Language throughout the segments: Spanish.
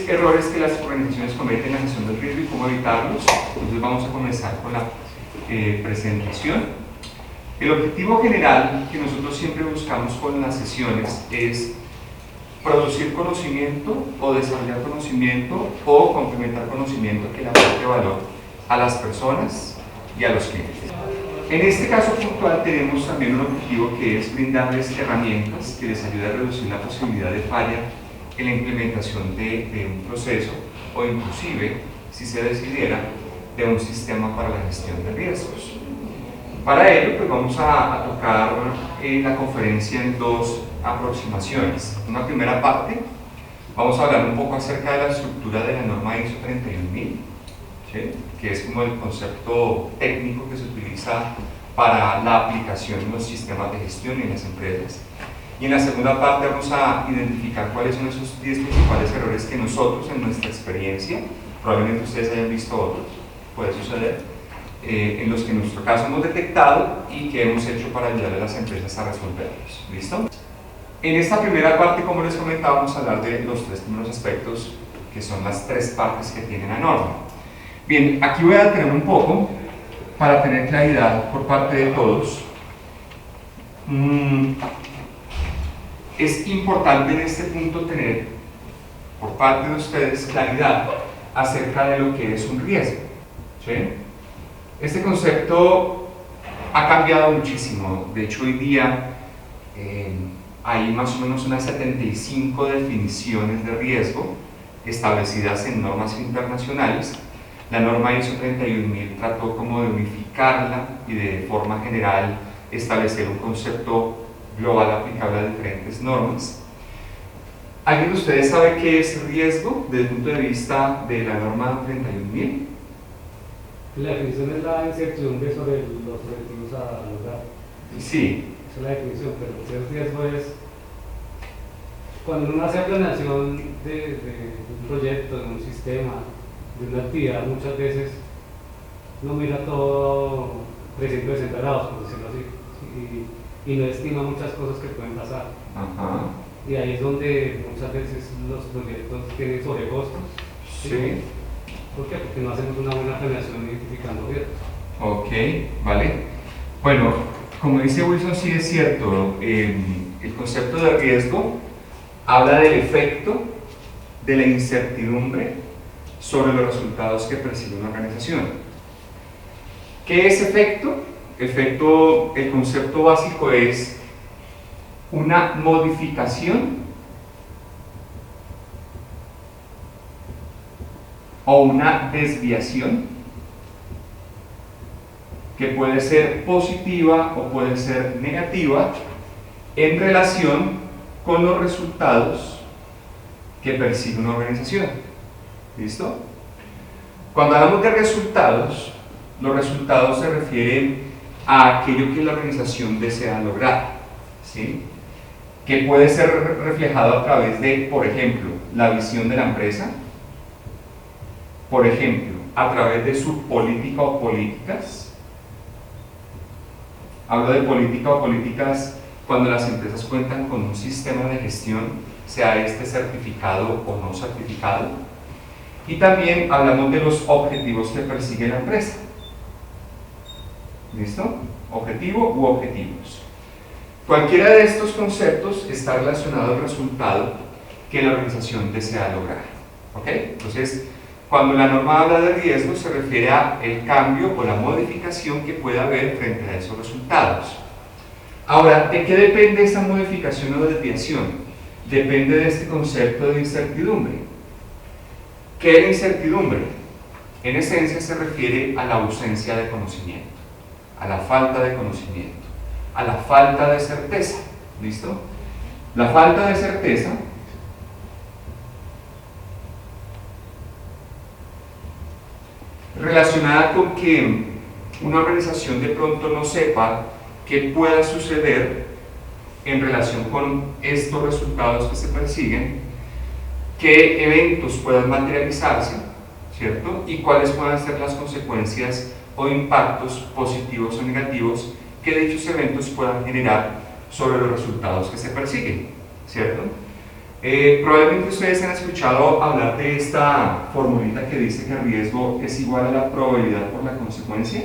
10 errores que las organizaciones cometen en la gestión del riesgo y cómo evitarlos. Entonces vamos a comenzar con la presentación. El objetivo general que nosotros siempre buscamos con las sesiones es producir conocimiento o desarrollar conocimiento o complementar conocimiento que le aporte valor a las personas y a los clientes. En este caso puntual tenemos también un objetivo que es brindarles herramientas que les ayuden a reducir la posibilidad de falla en la implementación de un proceso o inclusive, si se decidiera, de un sistema para la gestión de riesgos. Para ello, pues vamos a tocar la conferencia en dos aproximaciones. Una primera parte, vamos a hablar un poco acerca de la estructura de la norma ISO 31000, ¿sí? Que es como el concepto técnico que se utiliza para la aplicación en los sistemas de gestión y en las empresas. Y en la segunda parte vamos a identificar cuáles son esos 10 principales errores que nosotros, en nuestra experiencia, probablemente ustedes hayan visto otros, puede suceder, en los que en nuestro caso hemos detectado y que hemos hecho para ayudar a las empresas a resolverlos. ¿Listo? En esta primera parte, como les comentaba, vamos a hablar de los tres primeros aspectos, que son las tres partes que tiene la norma. Bien, aquí voy a detener un poco para tener claridad por parte de todos. Es importante en este punto tener por parte de ustedes claridad acerca de lo que es un riesgo, ¿sí? Este concepto ha cambiado muchísimo. De hecho, hoy día hay más o menos unas 75 definiciones de riesgo establecidas en normas internacionales. La norma ISO 31000 trató como de unificarla y de forma general establecer un concepto global aplicable a diferentes normas. ¿Alguien de ustedes sabe qué es riesgo desde el punto de vista de la norma 31000? La definición es la incertidumbre sobre los objetivos a lograr. Sí. Esa es la definición, pero el riesgo es cuando uno hace planeación de un proyecto, de un sistema, de una actividad, muchas veces no mira todo 360 grados, por decirlo así, y no estima muchas cosas que pueden pasar. Ajá. Y ahí es donde muchas veces los proyectos tienen sobrecostos. Sí. ¿Por qué? Porque no hacemos una buena planeación identificando riesgos. Ok, vale. Bueno, como dice Wilson, sí es cierto, el concepto de riesgo habla del efecto de la incertidumbre sobre los resultados que persigue una organización. ¿Qué es efecto? El concepto básico es una modificación o una desviación que puede ser positiva o puede ser negativa en relación con los resultados que persigue una organización. ¿Listo? Cuando hablamos de resultados, los resultados se refieren a aquello que la organización desea lograr, ¿sí? Que puede ser reflejado a través de, por ejemplo, la visión de la empresa, por ejemplo, a través de su política o políticas. Hablo de política o políticas cuando las empresas cuentan con un sistema de gestión, sea este certificado o no certificado. Y también hablamos de los objetivos que persigue la empresa. ¿Listo? Objetivo u objetivos. Cualquiera de estos conceptos está relacionado al resultado que la organización desea lograr. ¿Ok? Entonces, cuando la norma habla de riesgo, se refiere a el cambio o la modificación que pueda haber frente a esos resultados. Ahora, ¿de qué depende esa modificación o desviación? Depende de este concepto de incertidumbre. ¿Qué es la incertidumbre? En esencia se refiere a la ausencia de conocimiento, a la falta de conocimiento, a la falta de certeza. ¿Listo? La falta de certeza relacionada con que una organización de pronto no sepa qué pueda suceder en relación con estos resultados que se persiguen, qué eventos puedan materializarse, ¿cierto? Y cuáles puedan ser las consecuencias o impactos positivos o negativos que dichos eventos puedan generar sobre los resultados que se persiguen, ¿cierto? Probablemente ustedes han escuchado hablar de esta formulita que dice que el riesgo es igual a la probabilidad por la consecuencia.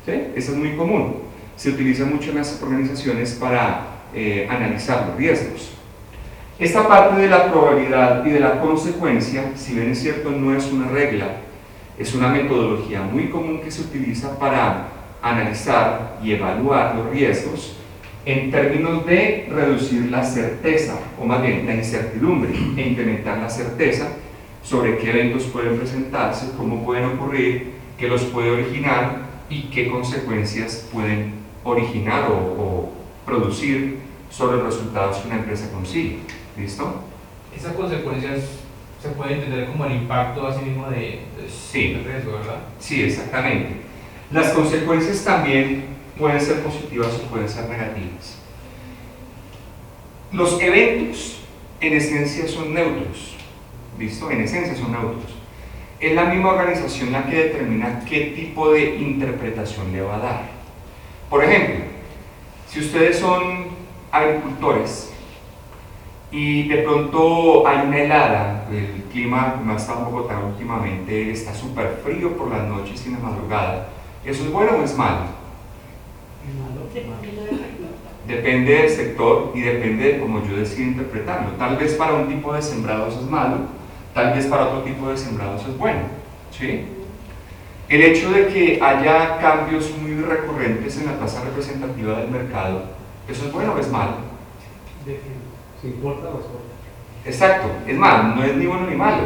¿Sí? Eso es muy común. Se utiliza mucho en las organizaciones para analizar los riesgos. Esta parte de la probabilidad y de la consecuencia, si bien es cierto, no es una regla, es una metodología muy común que se utiliza para analizar y evaluar los riesgos en términos de reducir la certeza, o más bien la incertidumbre, e incrementar la certeza sobre qué eventos pueden presentarse, cómo pueden ocurrir, qué los puede originar y qué consecuencias pueden originar o producir sobre los resultados que una empresa consigue. ¿Listo? Esas consecuencias se puede entender como el impacto así mismo de Sí. del riesgo, ¿verdad? Sí, exactamente. Las consecuencias también pueden ser positivas o pueden ser negativas. Los eventos en esencia son neutros. ¿Listo? En esencia son neutros. Es la misma organización la que determina qué tipo de interpretación le va a dar. Por ejemplo, si ustedes son agricultores y de pronto hay una helada, el clima, como ha estado en Bogotá últimamente, está súper frío por las noches y en la madrugada, ¿eso es bueno o es malo? Depende del sector y depende de cómo yo decida interpretarlo. Tal vez para un tipo de sembrados es malo, tal vez para otro tipo de sembrados es bueno. ¿Sí? El hecho de que haya cambios muy recurrentes en la tasa representativa del mercado, ¿eso es bueno o es malo? ¿Se importa o exporta? Exacto, es malo, no es ni bueno ni malo.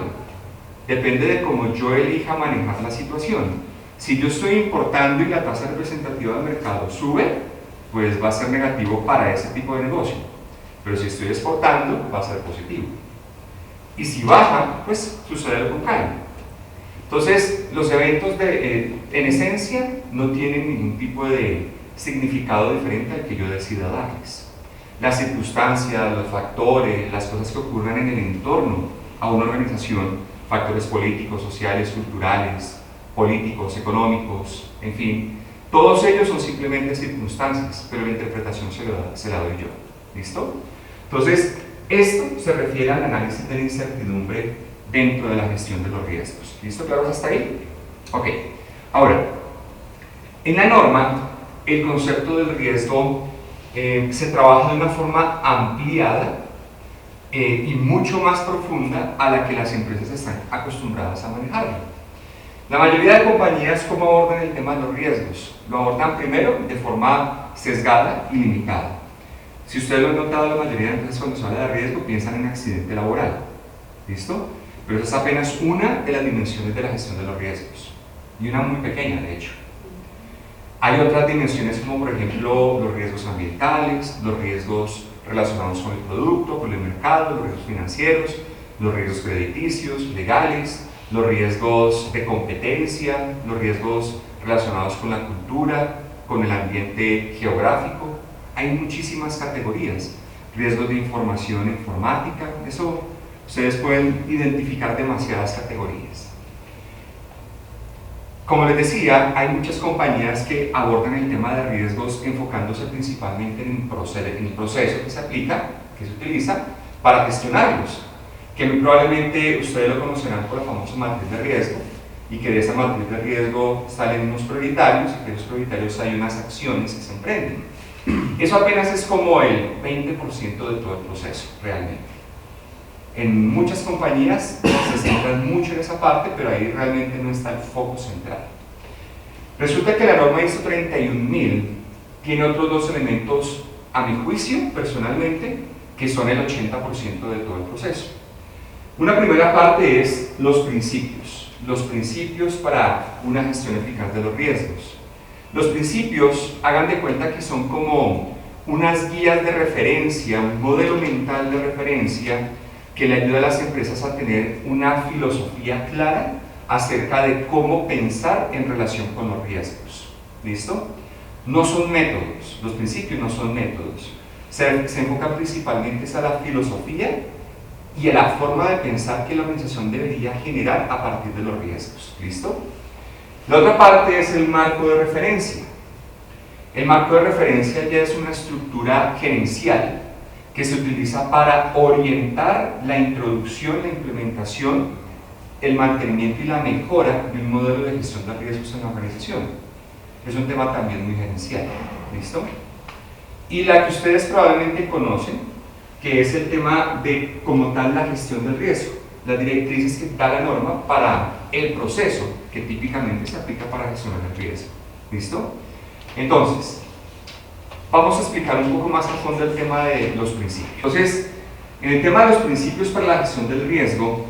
Depende de cómo yo elija manejar la situación. Si yo estoy importando y la tasa representativa del mercado sube, pues va a ser negativo para ese tipo de negocio. Pero si estoy exportando, va a ser positivo. Y si baja, pues sucede lo contrario. Entonces, los eventos en esencia no tienen ningún tipo de significado diferente al que yo decida darles. Las circunstancias, los factores, las cosas que ocurran en el entorno a una organización, factores políticos, sociales, culturales, políticos, económicos, en fin, todos ellos son simplemente circunstancias, pero la interpretación se la doy yo. ¿Listo? Entonces, esto se refiere al análisis de la incertidumbre dentro de la gestión de los riesgos. ¿Listo? ¿Claros hasta ahí? Ok. Ahora, en la norma, el concepto del riesgo se trabaja de una forma ampliada y mucho más profunda a la que las empresas están acostumbradas a manejarlo. La mayoría de compañías, ¿cómo abordan el tema de los riesgos? Lo abordan primero de forma sesgada y limitada. Si ustedes lo han notado, la mayoría de empresas cuando se habla de riesgo piensan en accidente laboral. ¿Listo? Pero esa es apenas una de las dimensiones de la gestión de los riesgos, y una muy pequeña, de hecho. Hay otras dimensiones como, por ejemplo, los riesgos ambientales, los riesgos relacionados con el producto, con el mercado, los riesgos financieros, los riesgos crediticios, legales, los riesgos de competencia, los riesgos relacionados con la cultura, con el ambiente geográfico. Hay muchísimas categorías. Riesgos de información informática, eso ustedes pueden identificar demasiadas categorías. Como les decía, hay muchas compañías que abordan el tema de riesgos enfocándose principalmente en el proceso que se aplica, que se utiliza para gestionarlos, que muy probablemente ustedes lo conocerán por la famosa matriz de riesgo, y que de esa matriz de riesgo salen unos prioritarios, y que de los prioritarios hay unas acciones que se emprenden. Eso apenas es como el 20% de todo el proceso, realmente. En muchas compañías se centran mucho en esa parte, pero ahí realmente no está el foco central. Resulta que la norma ISO 31000 tiene otros dos elementos, a mi juicio, personalmente, que son el 80% de todo el proceso. Una primera parte es los principios para una gestión eficaz de los riesgos. Los principios, hagan de cuenta que son como unas guías de referencia, un modelo mental de referencia que le ayuda a las empresas a tener una filosofía clara acerca de cómo pensar en relación con los riesgos. ¿Listo? No son métodos, los principios no son métodos. Se enfocan principalmente a la filosofía y a la forma de pensar que la organización debería generar a partir de los riesgos. ¿Listo? La otra parte es el marco de referencia. El marco de referencia ya es una estructura gerencial que se utiliza para orientar la introducción, la implementación, el mantenimiento y la mejora de un modelo de gestión de riesgos en la organización. Es un tema también muy gerencial, ¿listo? Y la que ustedes probablemente conocen, que es el tema de, como tal, la gestión del riesgo, las directrices que da la norma para el proceso que típicamente se aplica para gestionar el riesgo, ¿listo? Entonces, vamos a explicar un poco más a fondo el tema de los principios. Entonces, en el tema de los principios para la gestión del riesgo,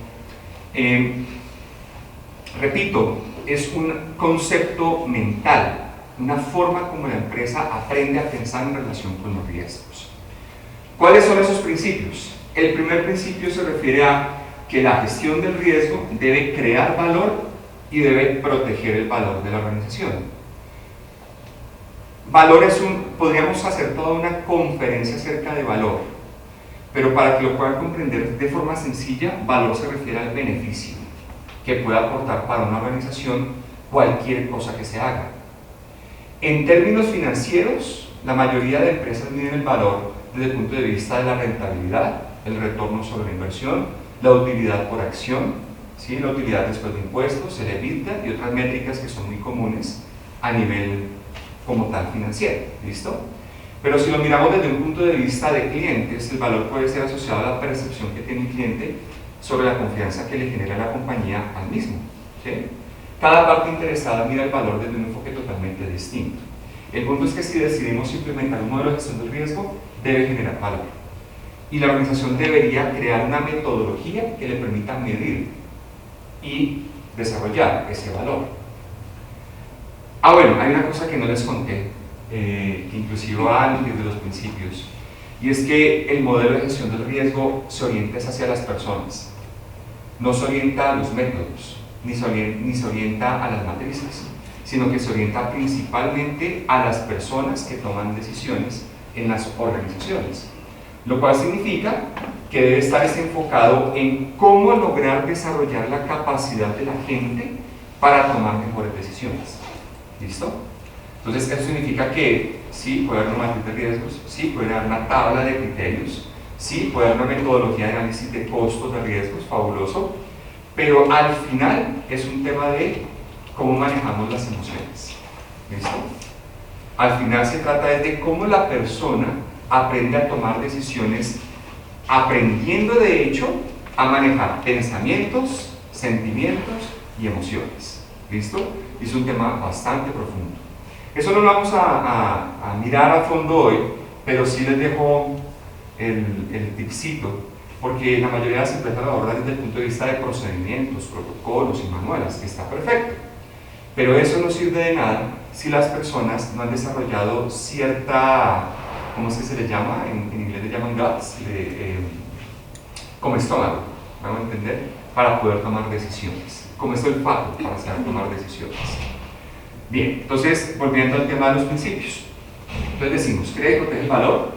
repito, es un concepto mental, una forma como la empresa aprende a pensar en relación con los riesgos. ¿Cuáles son esos principios? El primer principio se refiere a que la gestión del riesgo debe crear valor y debe proteger el valor de la organización. Valor es podríamos hacer toda una conferencia acerca de valor, pero para que lo puedan comprender de forma sencilla, valor se refiere al beneficio que puede aportar para una organización cualquier cosa que se haga. En términos financieros, la mayoría de empresas miden el valor desde el punto de vista de la rentabilidad, el retorno sobre la inversión, la utilidad por acción, ¿sí? La utilidad después de impuestos, el EBITDA y otras métricas que son muy comunes a nivel como tal financiero, ¿listo? Pero si lo miramos desde un punto de vista de clientes, el valor puede ser asociado a la percepción que tiene el cliente sobre la confianza que le genera la compañía al mismo, ¿sí? Cada parte interesada mira el valor desde un enfoque totalmente distinto. El punto es que si decidimos implementar un modelo de gestión del riesgo, debe generar valor. Y la organización debería crear una metodología que le permita medir y desarrollar ese valor. Bueno, hay una cosa que no les conté, que inclusive va antes de los principios, y es que el modelo de gestión del riesgo se orienta hacia las personas, no se orienta a los métodos, ni se orienta a las matrices, sino que se orienta principalmente a las personas que toman decisiones en las organizaciones, lo cual significa que debe estar enfocado en cómo lograr desarrollar la capacidad de la gente para tomar mejores decisiones. ¿Listo? Entonces, eso significa que sí, puede haber una matriz de riesgos, sí, puede haber una tabla de criterios, sí, puede haber una metodología de análisis de costos de riesgos, fabuloso, pero al final es un tema de cómo manejamos las emociones. ¿Listo? Al final se trata de cómo la persona aprende a tomar decisiones, aprendiendo de hecho a manejar pensamientos, sentimientos y emociones. ¿Listo? Y es un tema bastante profundo. Eso no lo vamos a mirar a fondo hoy, pero sí les dejo el tipcito, porque la mayoría de las empresas lo abordan desde el punto de vista de procedimientos, protocolos y manuales, que está perfecto. Pero eso no sirve de nada si las personas no han desarrollado cierta, ¿cómo es que se le llama? En inglés le llaman guts, como estómago, ¿vamos a entender? Para poder tomar decisiones, como es el olfato para saber tomar decisiones. Bien, entonces, volviendo al tema de los principios. Entonces decimos, crea y protege el valor.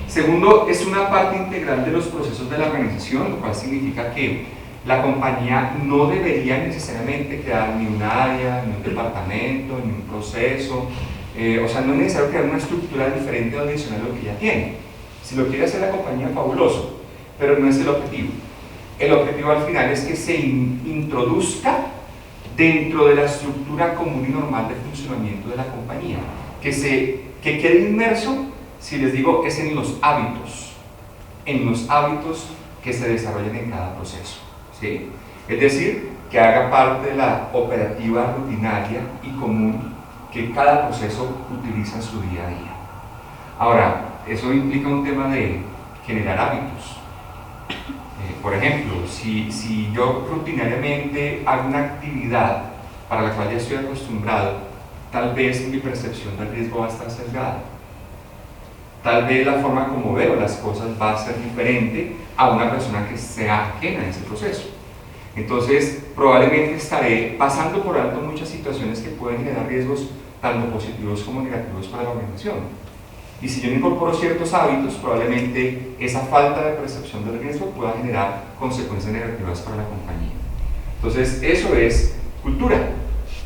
Segundo, es una parte integral de los procesos de la organización, lo cual significa que la compañía no debería necesariamente crear ni un área, ni un departamento, ni un proceso. O sea, no es necesario crear una estructura diferente o adicional a lo que ya tiene. Si lo quiere hacer la compañía, fabuloso, pero no es el objetivo. El objetivo al final es que se introduzca dentro de la estructura común y normal de funcionamiento de la compañía, que quede inmerso, si les digo, es en los hábitos que se desarrollan en cada proceso, ¿sí? Es decir, que haga parte de la operativa rutinaria y común que cada proceso utiliza en su día a día. Ahora, eso implica un tema de generar hábitos. Por ejemplo, si yo rutinariamente hago una actividad para la cual ya estoy acostumbrado, tal vez mi percepción del riesgo va a estar sesgada. Tal vez la forma como veo las cosas va a ser diferente a una persona que sea ajena a ese proceso. Entonces, probablemente estaré pasando por alto muchas situaciones que pueden generar riesgos tanto positivos como negativos para la organización. Y si yo no incorporo ciertos hábitos, probablemente esa falta de percepción del riesgo pueda generar consecuencias negativas para la compañía. Entonces, eso es cultura,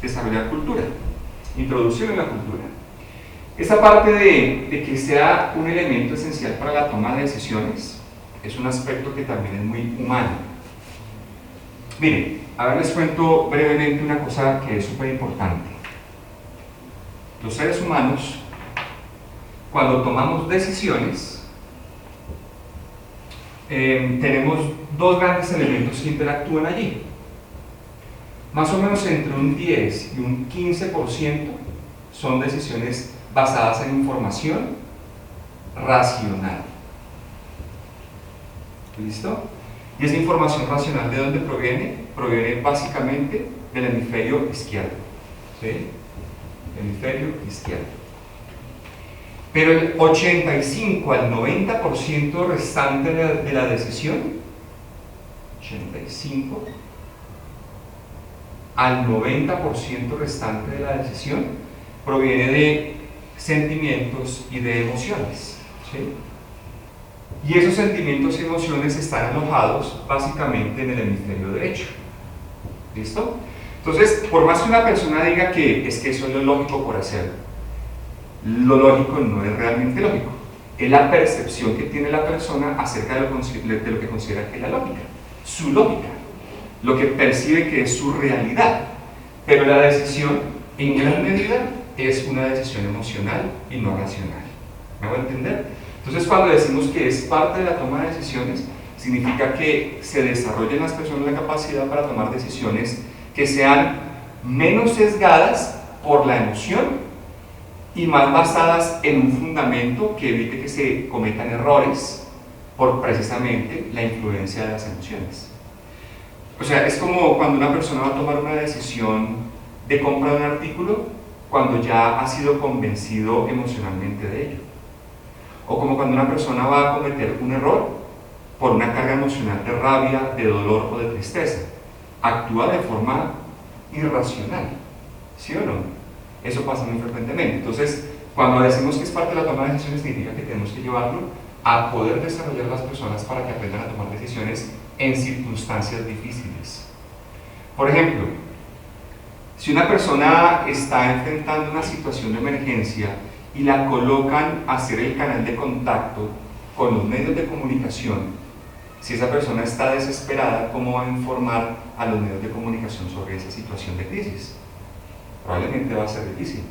desarrollar cultura, introducción en la cultura. Esta parte de que sea un elemento esencial para la toma de decisiones es un aspecto que también es muy humano. Miren, a ver, les cuento brevemente una cosa que es súper importante. Los seres humanos, cuando tomamos decisiones, tenemos dos grandes elementos que interactúan allí. Más o menos entre un 10 y un 15% son decisiones basadas en información racional. ¿Listo? ¿Y esa información racional de dónde proviene? Proviene básicamente del hemisferio izquierdo. ¿Sí? Hemisferio izquierdo. Pero el 85 al 90% restante de la decisión, 85 al 90% restante de la decisión, proviene de sentimientos y de emociones. ¿Sí? Y esos sentimientos y emociones están alojados básicamente en el hemisferio derecho. ¿Listo? Entonces, por más que una persona diga que es que eso es lo lógico por hacer, lo lógico no es realmente lógico. Es la percepción que tiene la persona acerca de lo que considera que es la lógica, su lógica, lo que percibe que es su realidad. Pero la decisión, en gran medida, es una decisión emocional y no racional. ¿Me hago entender? Entonces, cuando decimos que es parte de la toma de decisiones, significa que se desarrolla en las personas la capacidad para tomar decisiones que sean menos sesgadas por la emoción y más basadas en un fundamento que evite que se cometan errores por precisamente la influencia de las emociones. O sea, es como cuando una persona va a tomar una decisión de compra de un artículo cuando ya ha sido convencido emocionalmente de ello. O como cuando una persona va a cometer un error por una carga emocional de rabia, de dolor o de tristeza. Actúa de forma irracional, ¿sí o no? Eso pasa muy frecuentemente. Entonces, cuando decimos que es parte de la toma de decisiones, significa que tenemos que llevarlo a poder desarrollar a las personas para que aprendan a tomar decisiones en circunstancias difíciles. Por ejemplo, si una persona está enfrentando una situación de emergencia y la colocan a ser el canal de contacto con los medios de comunicación, si esa persona está desesperada, ¿cómo va a informar a los medios de comunicación sobre esa situación de crisis? Probablemente va a ser difícil.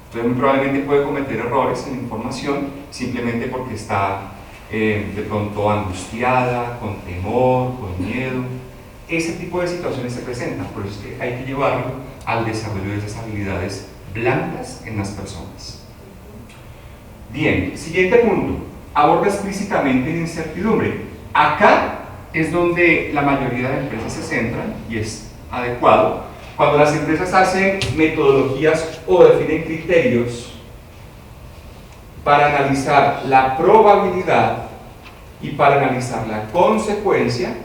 Entonces, muy probablemente puede cometer errores en la información simplemente porque está de pronto angustiada, con temor, con miedo. Ese tipo de situaciones se presentan, por eso es que hay que llevarlo al desarrollo de esas habilidades blandas en las personas. Bien, siguiente punto. Aborda explícitamente la incertidumbre. Acá es donde la mayoría de empresas se centran y es adecuado. Cuando las empresas hacen metodologías o definen criterios para analizar la probabilidad y para analizar la consecuencia,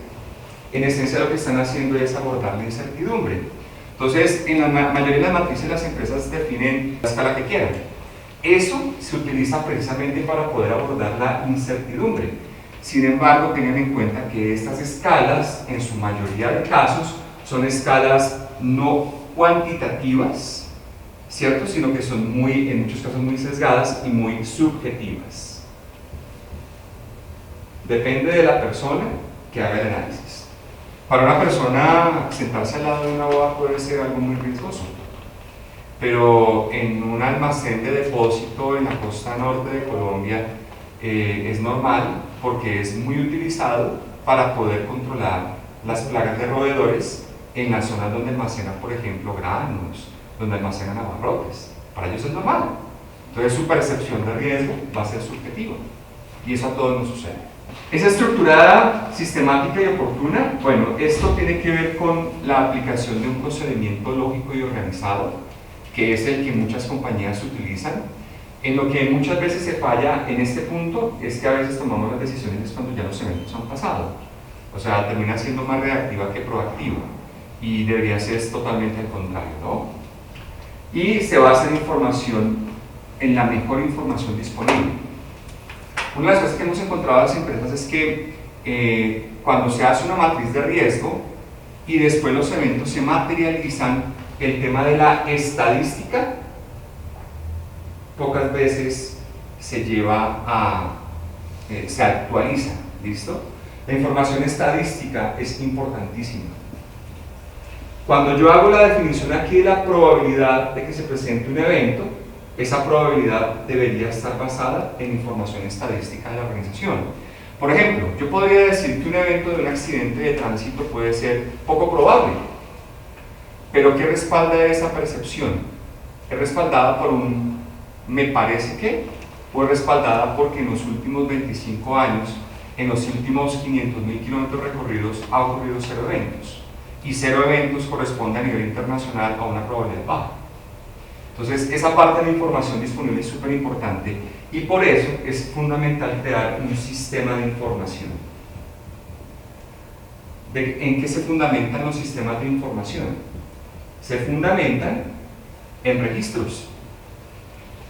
en esencia lo que están haciendo es abordar la incertidumbre. Entonces, en la mayoría de las matrices las empresas definen la escala que quieran. Eso se utiliza precisamente para poder abordar la incertidumbre. Sin embargo, tengan en cuenta que estas escalas, en su mayoría de casos, son escalas no cuantitativas, ¿cierto? Sino que son en muchos casos muy sesgadas y muy subjetivas. Depende de la persona que haga el análisis. Para una persona, sentarse al lado de una boda puede ser algo muy riesgoso, pero en un almacén de depósito en la costa norte de Colombia es normal porque es muy utilizado para poder controlar las plagas de roedores en las zonas donde almacenan, por ejemplo, granos, donde almacenan abarrotes. Para ellos es normal. Entonces su percepción de riesgo va a ser subjetiva y eso a todos nos sucede. ¿Es estructurada, sistemática y oportuna? Bueno, esto tiene que ver con la aplicación de un procedimiento lógico y organizado, que es el que muchas compañías utilizan. En lo que muchas veces se falla en este punto es que a veces tomamos las decisiones cuando ya los eventos han pasado. O sea, termina siendo más reactiva que proactiva y debería ser totalmente al contrario, ¿no? Y se basa en información, en la mejor información disponible. Una de las cosas que hemos encontrado en las empresas es que cuando se hace una matriz de riesgo y después los eventos se materializan, el tema de la estadística pocas veces se lleva se actualiza, ¿listo? La información estadística es importantísima. Cuando yo hago la definición aquí de la probabilidad de que se presente un evento, esa probabilidad debería estar basada en información estadística de la organización. Por ejemplo, yo podría decir que un evento de un accidente de tránsito puede ser poco probable, pero ¿qué respalda esa percepción? ¿Es respaldada por un me parece que? ¿O es respaldada porque en los últimos 25 años, en los últimos 500.000 kilómetros recorridos, ha ocurrido 0 eventos? Y 0 eventos corresponde a nivel internacional a una probabilidad baja. Entonces, esa parte de la información disponible es súper importante y por eso es fundamental crear un sistema de información. ¿En qué se fundamentan los sistemas de información? Se fundamentan en registros.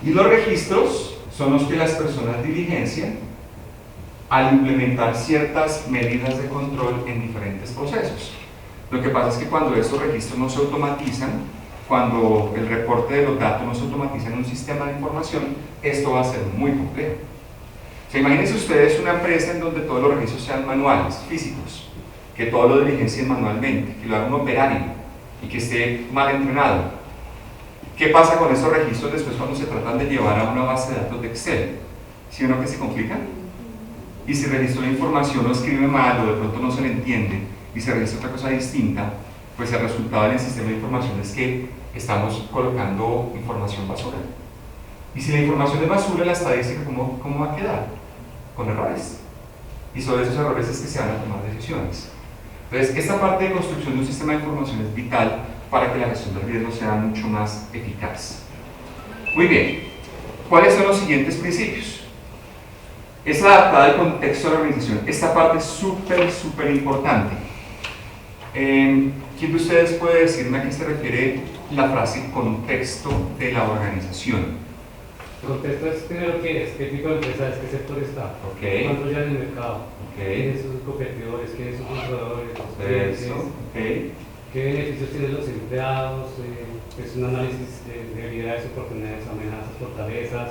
Y los registros son los que las personas diligencian al implementar ciertas medidas de control en diferentes procesos. Lo que pasa es que cuando estos registros no se automatizan, cuando el reporte de los datos no se automatiza en un sistema de información, esto va a ser muy complejo. O sea, imagínense ustedes una empresa en donde todos los registros sean manuales, físicos, que todo lo diligencien manualmente, que lo haga un operario y que esté mal entrenado. ¿Qué pasa con estos registros después cuando se tratan de llevar a una base de datos de Excel? ¿Sí o no que se complican? Y si registró la información lo escribe mal o de pronto no se le entiende y se registra otra cosa distinta, pues el resultado del sistema de información es que estamos colocando información basura. Y si la información es basura, la estadística, ¿cómo va a quedar? Con errores. Y sobre esos errores es que se van a tomar decisiones. Entonces, esta parte de construcción de un sistema de información es vital para que la gestión del riesgo sea mucho más eficaz. Muy bien, ¿cuáles son los siguientes principios? Es adaptada al contexto de la organización. Esta parte es súper importante. ¿Quién de ustedes puede decirme a qué se refiere la frase contexto de la organización? El contexto es primero qué tipo de empresa es, qué sector está, cuánto ya en el mercado, quiénes son sus competidores, quiénes son sus proveedores, qué beneficios tienen los empleados, es un análisis de debilidades, oportunidades, amenazas, fortalezas,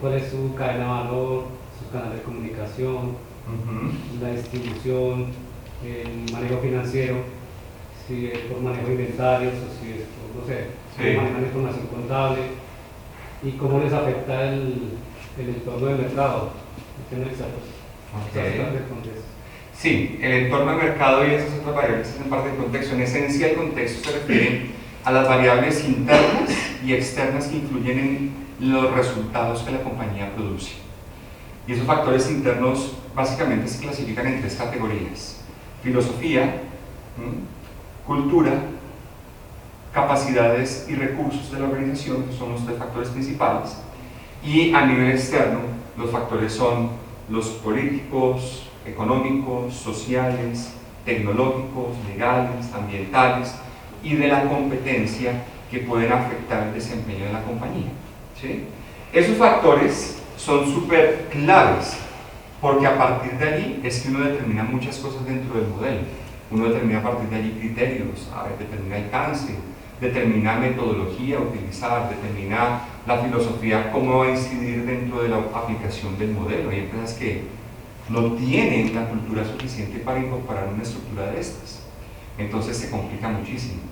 cuál es su cadena de valor, sus canales de comunicación, la distribución, el manejo financiero, si es por manejo de inventarios o si es por, no sé, cómo manejan la información contable y cómo les afecta el entorno del mercado. Sí, el entorno del mercado y esas otras variables hacen parte del contexto. En esencia, el contexto se refiere a las variables internas y externas que influyen en los resultados que la compañía produce. Y esos factores internos básicamente se clasifican en 3 categorías: filosofía, cultura, capacidades y recursos de la organización, que son los 3 factores principales. Y a nivel externo, los factores son los políticos, económicos, sociales, tecnológicos, legales, ambientales y de la competencia que pueden afectar el desempeño de la compañía. ¿Sí? Esos factores son súper claves porque a partir de allí es que uno determina muchas cosas dentro del modelo. Uno determina a partir de allí criterios, determina alcance, determina metodología a utilizar, determina la filosofía, cómo va a incidir dentro de la aplicación del modelo. Hay empresas que no tienen la cultura suficiente para incorporar una estructura de estas. Entonces se complica muchísimo.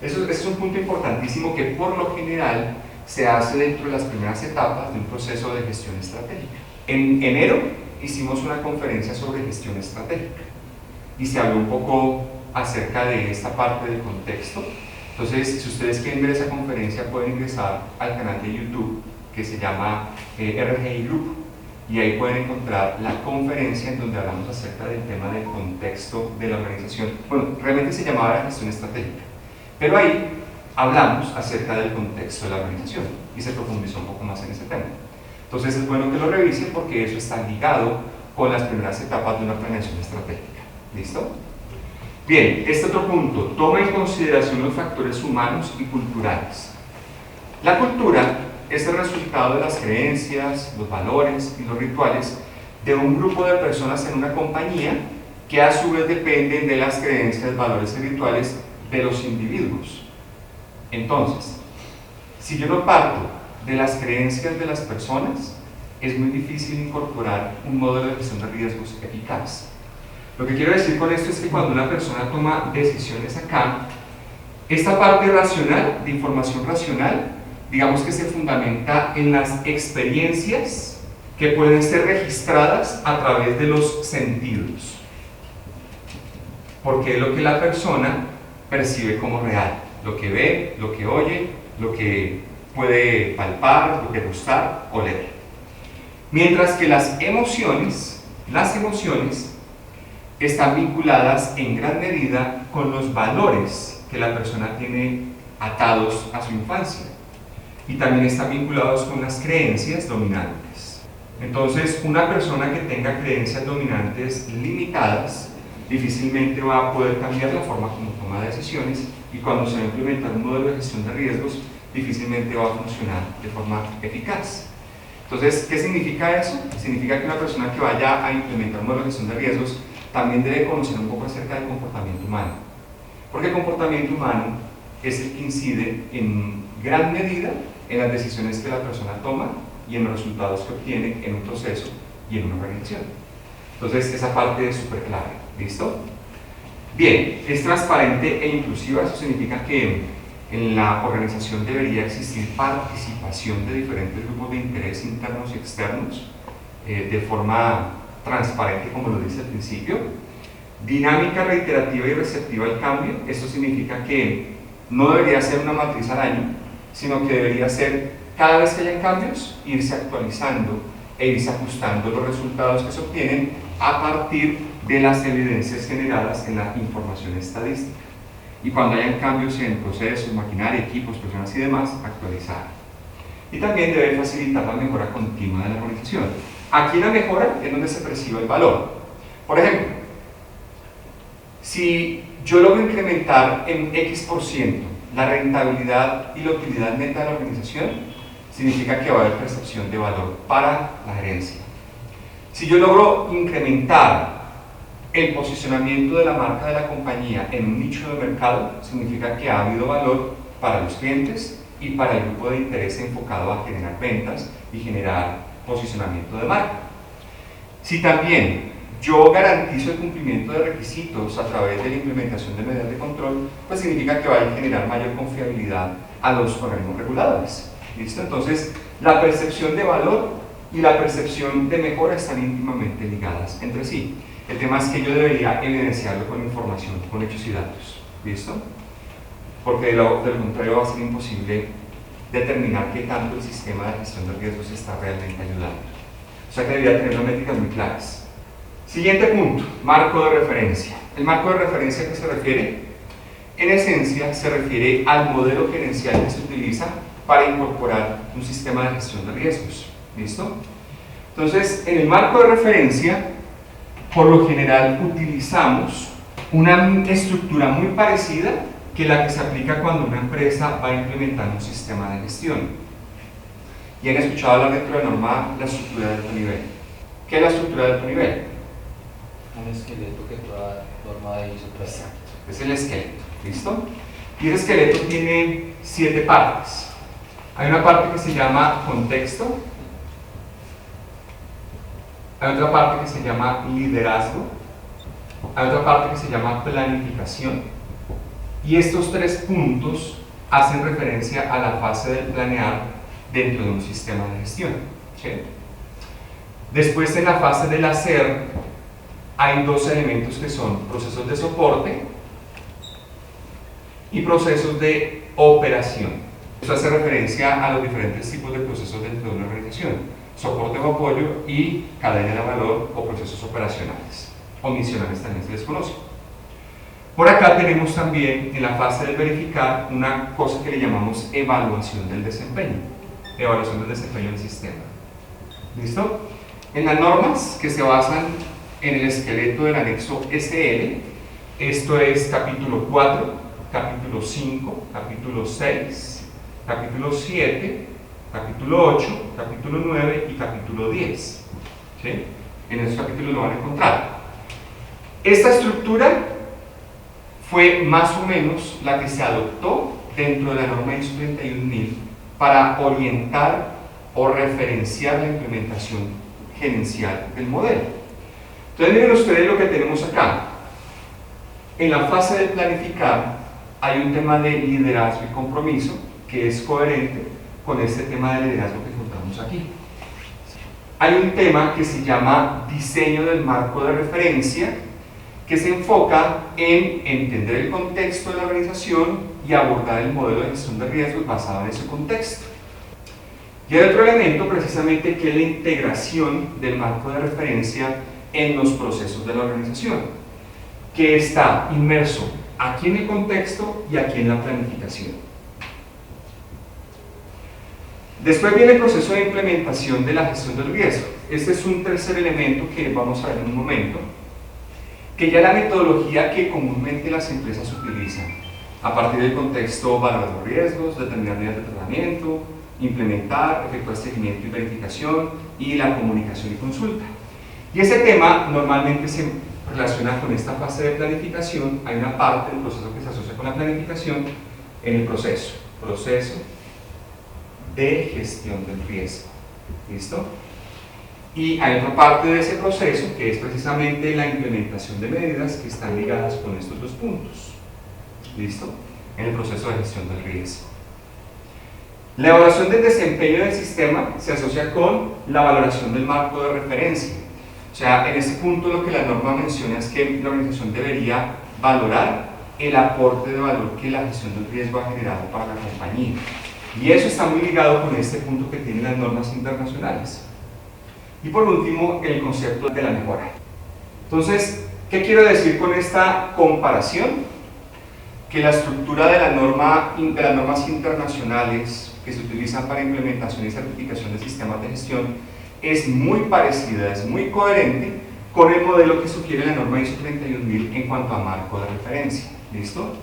Eso es un punto importantísimo que por lo general se hace dentro de las primeras etapas de un proceso de gestión estratégica. En enero hicimos una conferencia sobre gestión estratégica y se habló un poco acerca de esta parte del contexto. Entonces, si ustedes quieren ver esa conferencia, pueden ingresar al canal de YouTube que se llama RGI Group y ahí pueden encontrar la conferencia en donde hablamos acerca del tema del contexto de la organización. Bueno, realmente se llamaba la gestión estratégica, pero ahí hablamos acerca del contexto de la organización y se profundizó un poco más en ese tema. Entonces es bueno que lo revisen porque eso está ligado con las primeras etapas de una planeación estratégica. ¿Listo? Bien, este otro punto, toma en consideración los factores humanos y culturales. La cultura es el resultado de las creencias, los valores y los rituales de un grupo de personas en una compañía que a su vez dependen de las creencias, valores y rituales de los individuos. Entonces, si yo no parto de las creencias de las personas, es muy difícil incorporar un modelo de gestión de riesgos eficaz. Lo que quiero decir con esto es que cuando una persona toma decisiones acá, esta parte racional, de información racional, digamos que se fundamenta en las experiencias que pueden ser registradas a través de los sentidos, porque es lo que la persona percibe como real, lo que ve, lo que oye, lo que puede palpar, lo que gustar o leer. Mientras que las emociones están vinculadas en gran medida con los valores que la persona tiene atados a su infancia y también están vinculados con las creencias dominantes. Entonces, una persona que tenga creencias dominantes limitadas difícilmente va a poder cambiar la forma como toma decisiones, y cuando se va a implementar un modelo de gestión de riesgos difícilmente va a funcionar de forma eficaz. Entonces, ¿qué significa eso? Significa que una persona que vaya a implementar un modelo de gestión de riesgos también debe conocer un poco acerca del comportamiento humano, porque el comportamiento humano es el que incide en gran medida en las decisiones que la persona toma y en los resultados que obtiene en un proceso y en una organización. Entonces, esa parte es súper clave. ¿Listo? Bien, es transparente e inclusiva. Eso significa que en la organización debería existir participación de diferentes grupos de interés internos y externos de forma transparente, como lo dice al principio. Dinámica reiterativa y receptiva al cambio. Esto significa que no debería ser una matriz al año, sino que debería ser, cada vez que hayan cambios, irse actualizando e irse ajustando los resultados que se obtienen a partir de las evidencias generadas en la información estadística. Y cuando hayan cambios en procesos, maquinaria, equipos, personas y demás, actualizar. Y también debe facilitar la mejora continua de la organización. Aquí la mejora es donde se percibe el valor. Por ejemplo, si yo logro incrementar en X% la rentabilidad y la utilidad neta de la organización, significa que va a haber percepción de valor para la gerencia. Si yo logro incrementar el posicionamiento de la marca de la compañía en un nicho de mercado, significa que ha habido valor para los clientes y para el grupo de interés enfocado a generar ventas y generar posicionamiento de marca. Si también yo garantizo el cumplimiento de requisitos a través de la implementación de medidas de control, pues significa que va a generar mayor confiabilidad a los organismos reguladores. ¿Listo? Entonces, la percepción de valor y la percepción de mejora están íntimamente ligadas entre sí. El tema es que yo debería evidenciarlo con información, con hechos y datos. ¿Listo? Porque de lo contrario va a ser imposible determinar qué tanto el sistema de gestión de riesgos está realmente ayudando. O sea que debería tener unas métricas muy claras. Siguiente punto, marco de referencia. ¿El marco de referencia a qué se refiere? En esencia se refiere al modelo gerencial que se utiliza para incorporar un sistema de gestión de riesgos. ¿Listo? Entonces, en el marco de referencia, por lo general utilizamos una estructura muy parecida que la que se aplica cuando una empresa va implementando un sistema de gestión. Y han escuchado hablar dentro de la norma la estructura de alto nivel. ¿Qué es la estructura de alto nivel? Un esqueleto que toda norma de ISO trae. Exacto, es el esqueleto. ¿Listo? Y ese esqueleto tiene 7 partes. Hay una parte que se llama contexto, hay otra parte que se llama liderazgo, hay otra parte que se llama planificación, y estos 3 puntos hacen referencia a la fase del planear dentro de un sistema de gestión. ¿Sí? Después, en la fase del hacer, hay 2 elementos que son procesos de soporte y procesos de operación. Eso hace referencia a los diferentes tipos de procesos dentro de una organización: soporte o apoyo y cadena de valor o procesos operacionales o misionales también se les conoce. Por acá tenemos también en la fase del verificar una cosa que le llamamos evaluación del desempeño del sistema. ¿Listo? En las normas que se basan en el esqueleto del anexo SL, esto es capítulo 4, capítulo 5, capítulo 6, capítulo 7, capítulo 8, capítulo 9 y capítulo 10. ¿Sí? En esos capítulos lo van a encontrar. Esta estructura fue más o menos la que se adoptó dentro de la norma ISO 31000 para orientar o referenciar la implementación gerencial del modelo. Entonces miren ustedes lo que tenemos acá. En la fase de planificar hay un tema de liderazgo y compromiso que es coherente con este tema de liderazgo que contamos aquí. Hay un tema que se llama diseño del marco de referencia, que se enfoca en entender el contexto de la organización y abordar el modelo de gestión de riesgos basado en ese contexto. Y hay otro elemento precisamente que es la integración del marco de referencia en los procesos de la organización, que está inmerso aquí en el contexto y aquí en la planificación. Después viene el proceso de implementación de la gestión del riesgo. Este es un tercer elemento que vamos a ver en un momento, que ya la metodología que comúnmente las empresas utilizan a partir del contexto: valorar los riesgos, determinar medidas de tratamiento, implementar, efectuar seguimiento y verificación, y la comunicación y consulta. Y ese tema normalmente se relaciona con esta fase de planificación. Hay una parte del proceso que se asocia con la planificación en el proceso de gestión del riesgo. ¿Listo? Y hay otra parte de ese proceso que es precisamente la implementación de medidas que están ligadas con estos dos puntos. ¿Listo? En el proceso de gestión del riesgo. La evaluación del desempeño del sistema se asocia con la valoración del marco de referencia. O sea, en este punto lo que la norma menciona es que la organización debería valorar el aporte de valor que la gestión del riesgo ha generado para la compañía. Y eso está muy ligado con este punto que tienen las normas internacionales. Y por último, el concepto de la mejora. Entonces, ¿qué quiero decir con esta comparación? Que la estructura de las normas internacionales que se utilizan para implementación y certificación de sistemas de gestión es muy parecida, es muy coherente con el modelo que sugiere la norma ISO 31000 en cuanto a marco de referencia. ¿Listo?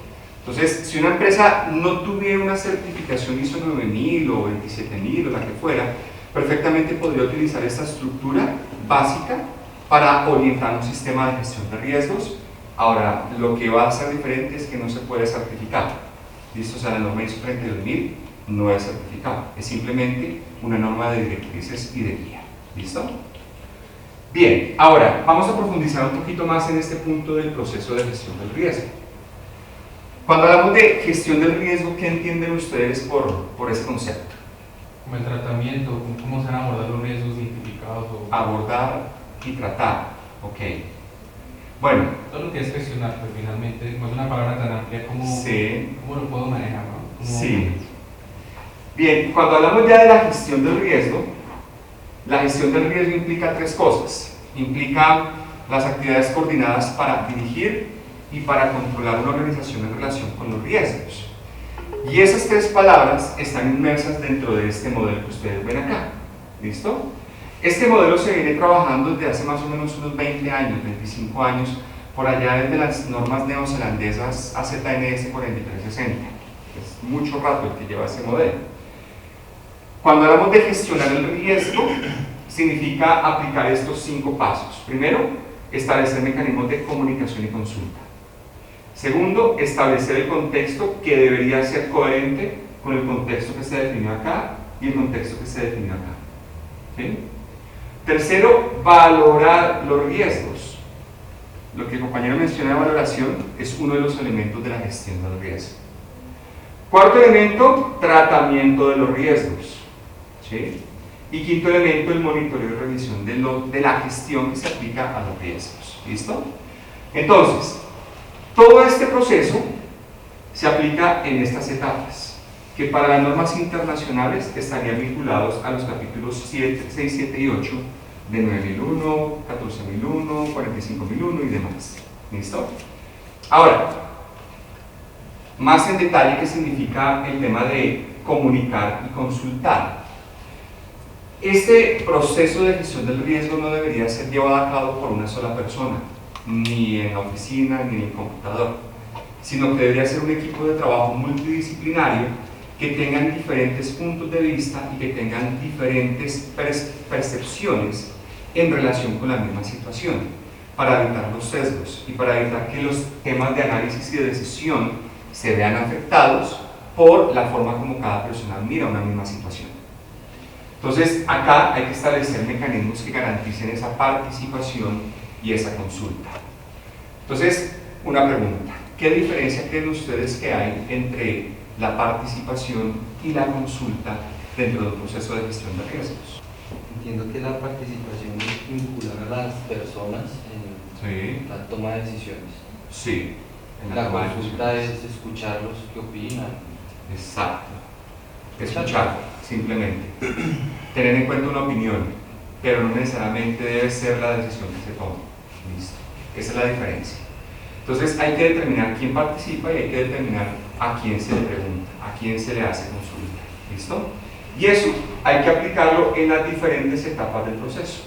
Entonces, si una empresa no tuviera una certificación ISO 9000 o 27000 o la que fuera, perfectamente podría utilizar esta estructura básica para orientar un sistema de gestión de riesgos. Ahora, lo que va a ser diferente es que no se puede certificar. ¿Listo? O sea, la norma ISO 32000 no es certificada, es simplemente una norma de directrices y de guía. ¿Listo? Bien, ahora vamos a profundizar un poquito más en este punto del proceso de gestión del riesgo. Cuando hablamos de gestión del riesgo, ¿qué entienden ustedes por ese concepto? Como el tratamiento, cómo se van a abordar los riesgos identificados. Abordar y tratar, ok. Bueno, todo lo que es gestionar, pues finalmente, como es una palabra tan amplia, ¿cómo lo puedo manejar? ¿No? Sí. Bien, cuando hablamos ya de la gestión del riesgo implica tres cosas. Implica las actividades coordinadas para dirigir y para controlar una organización en relación con los riesgos. Y esas tres palabras están inmersas dentro de este modelo que ustedes ven acá. ¿Listo? Este modelo se viene trabajando desde hace más o menos unos 20 años, 25 años, por allá desde las normas neozelandesas AZNS 4360. Es mucho rato el que lleva ese modelo. Cuando hablamos de gestionar el riesgo, significa aplicar estos 5 pasos. Primero, establecer mecanismos de comunicación y consulta. Segundo, establecer el contexto que debería ser coherente con el contexto que se definió acá y el contexto que se definió acá. ¿Sí? Tercero, valorar los riesgos. Lo que el compañero menciona de valoración es uno de los elementos de la gestión del riesgo. Cuarto elemento, tratamiento de los riesgos. ¿Sí? Y quinto elemento, el monitoreo y revisión de la gestión que se aplica a los riesgos. ¿Listo? Entonces, todo este proceso se aplica en estas etapas, que para las normas internacionales estarían vinculados a los capítulos 6, 7 y 8 de 9001, 14001, 45001 y demás. ¿Listo? Ahora, más en detalle, ¿qué significa el tema de comunicar y consultar? Este proceso de gestión del riesgo no debería ser llevado a cabo por una sola persona, ni en la oficina, ni en el computador, sino que debería ser un equipo de trabajo multidisciplinario que tengan diferentes puntos de vista y que tengan diferentes percepciones en relación con la misma situación, para evitar los sesgos y para evitar que los temas de análisis y de decisión se vean afectados por la forma como cada persona mira una misma situación. Entonces, acá hay que establecer mecanismos que garanticen esa participación y esa consulta. Entonces, una pregunta: ¿qué diferencia creen ustedes que hay entre la participación y la consulta dentro del proceso de gestión de riesgos? Entiendo que la participación es vincular a las personas en la toma de decisiones. Sí. En La consulta es escucharlos, qué opinan. Exacto. Escuchar, simplemente. Tener en cuenta una opinión, pero no necesariamente debe ser la decisión que se tome. Listo. Esa es la diferencia. Entonces hay que determinar quién participa y hay que determinar a quién se le pregunta, a quién se le hace consulta. ¿Listo? Y eso hay que aplicarlo en las diferentes etapas del proceso.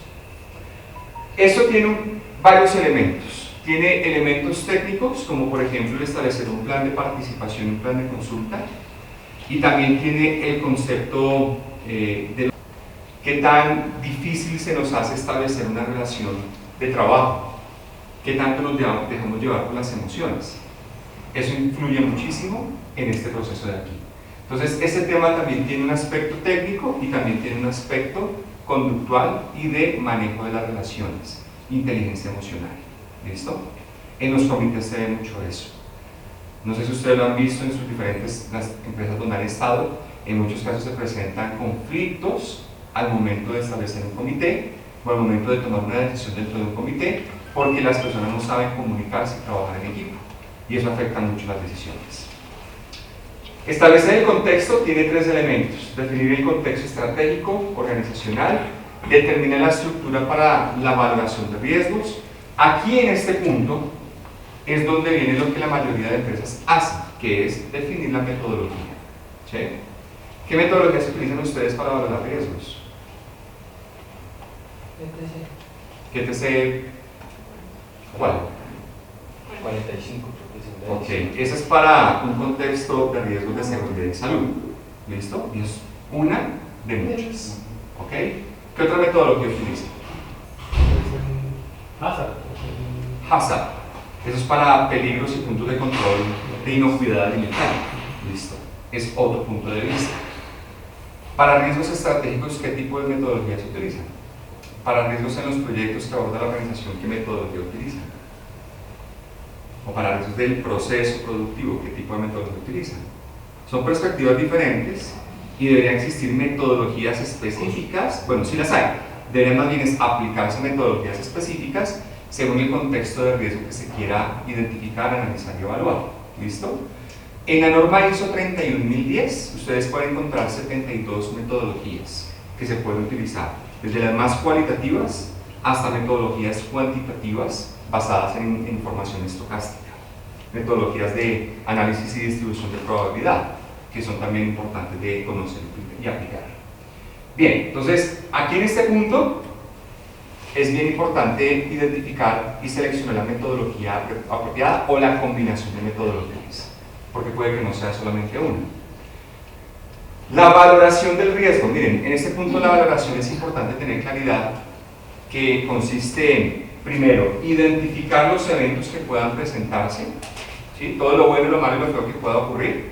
Eso tiene varios elementos. Tiene elementos técnicos, como por ejemplo el establecer un plan de participación y un plan de consulta, y también tiene el concepto de qué tan difícil se nos hace establecer una relación de trabajo, qué tanto nos dejamos llevar por las emociones. Eso influye muchísimo en este proceso de aquí. Entonces, ese tema también tiene un aspecto técnico y también tiene un aspecto conductual y de manejo de las relaciones, inteligencia emocional. ¿Listo? En los comités se ve mucho eso. No sé si ustedes lo han visto en sus diferentes las empresas donde han estado. En muchos casos se presentan conflictos al momento de establecer un comité o al momento de tomar una decisión dentro de un comité, porque las personas no saben comunicarse y trabajar en equipo, y eso afecta mucho las decisiones. Establecer el contexto tiene tres elementos: definir el contexto estratégico, organizacional, determinar la estructura para la valoración de riesgos. Aquí en este punto es donde viene lo que la mayoría de empresas hacen, que es definir la metodología. ¿Sí? ¿Qué metodologías utilizan ustedes para valorar riesgos? GTC. ¿Cuál? 45. Ok, esa es para un contexto de riesgos de seguridad y salud. ¿Listo? Y es una de muchas. ¿Ok? ¿Qué otra metodología utilizan? HACCP. Eso es para peligros y puntos de control de inocuidad alimentaria. Listo. Es otro punto de vista. Para riesgos estratégicos, ¿qué tipo de metodología se utiliza? Para riesgos en los proyectos que aborda la organización, ¿qué metodología utilizan? O para riesgos del proceso productivo, ¿qué tipo de metodología utilizan? Son perspectivas diferentes y deberían existir metodologías específicas. Bueno, sí las hay. Deberían más bien aplicarse metodologías específicas según el contexto de riesgo que se quiera identificar, analizar y evaluar. ¿Listo? En la norma ISO 31010 ustedes pueden encontrar 72 metodologías que se pueden utilizar, desde las más cualitativas hasta metodologías cuantitativas basadas en información estocástica, metodologías de análisis y distribución de probabilidad, que son también importantes de conocer y aplicar. Bien, entonces aquí en este punto es bien importante identificar y seleccionar la metodología apropiada o la combinación de metodologías, porque puede que no sea solamente una. La valoración del riesgo. Miren, en este punto la valoración es importante tener claridad, que consiste en, primero, identificar los eventos que puedan presentarse, ¿sí? Todo lo bueno, lo malo y lo feo que pueda ocurrir,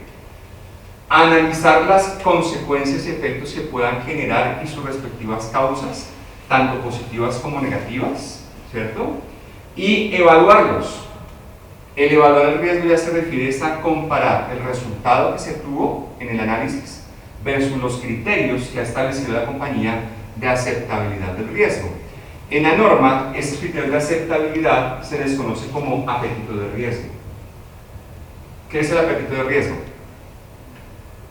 analizar las consecuencias y efectos que puedan generar y sus respectivas causas, tanto positivas como negativas, ¿cierto? Y evaluarlos. El evaluar el riesgo ya se refiere a comparar el resultado que se tuvo en el análisis versus los criterios que ha establecido la compañía de aceptabilidad del riesgo. En la norma, estos criterios de aceptabilidad se les conoce como apetito de riesgo. ¿Qué es el apetito de riesgo?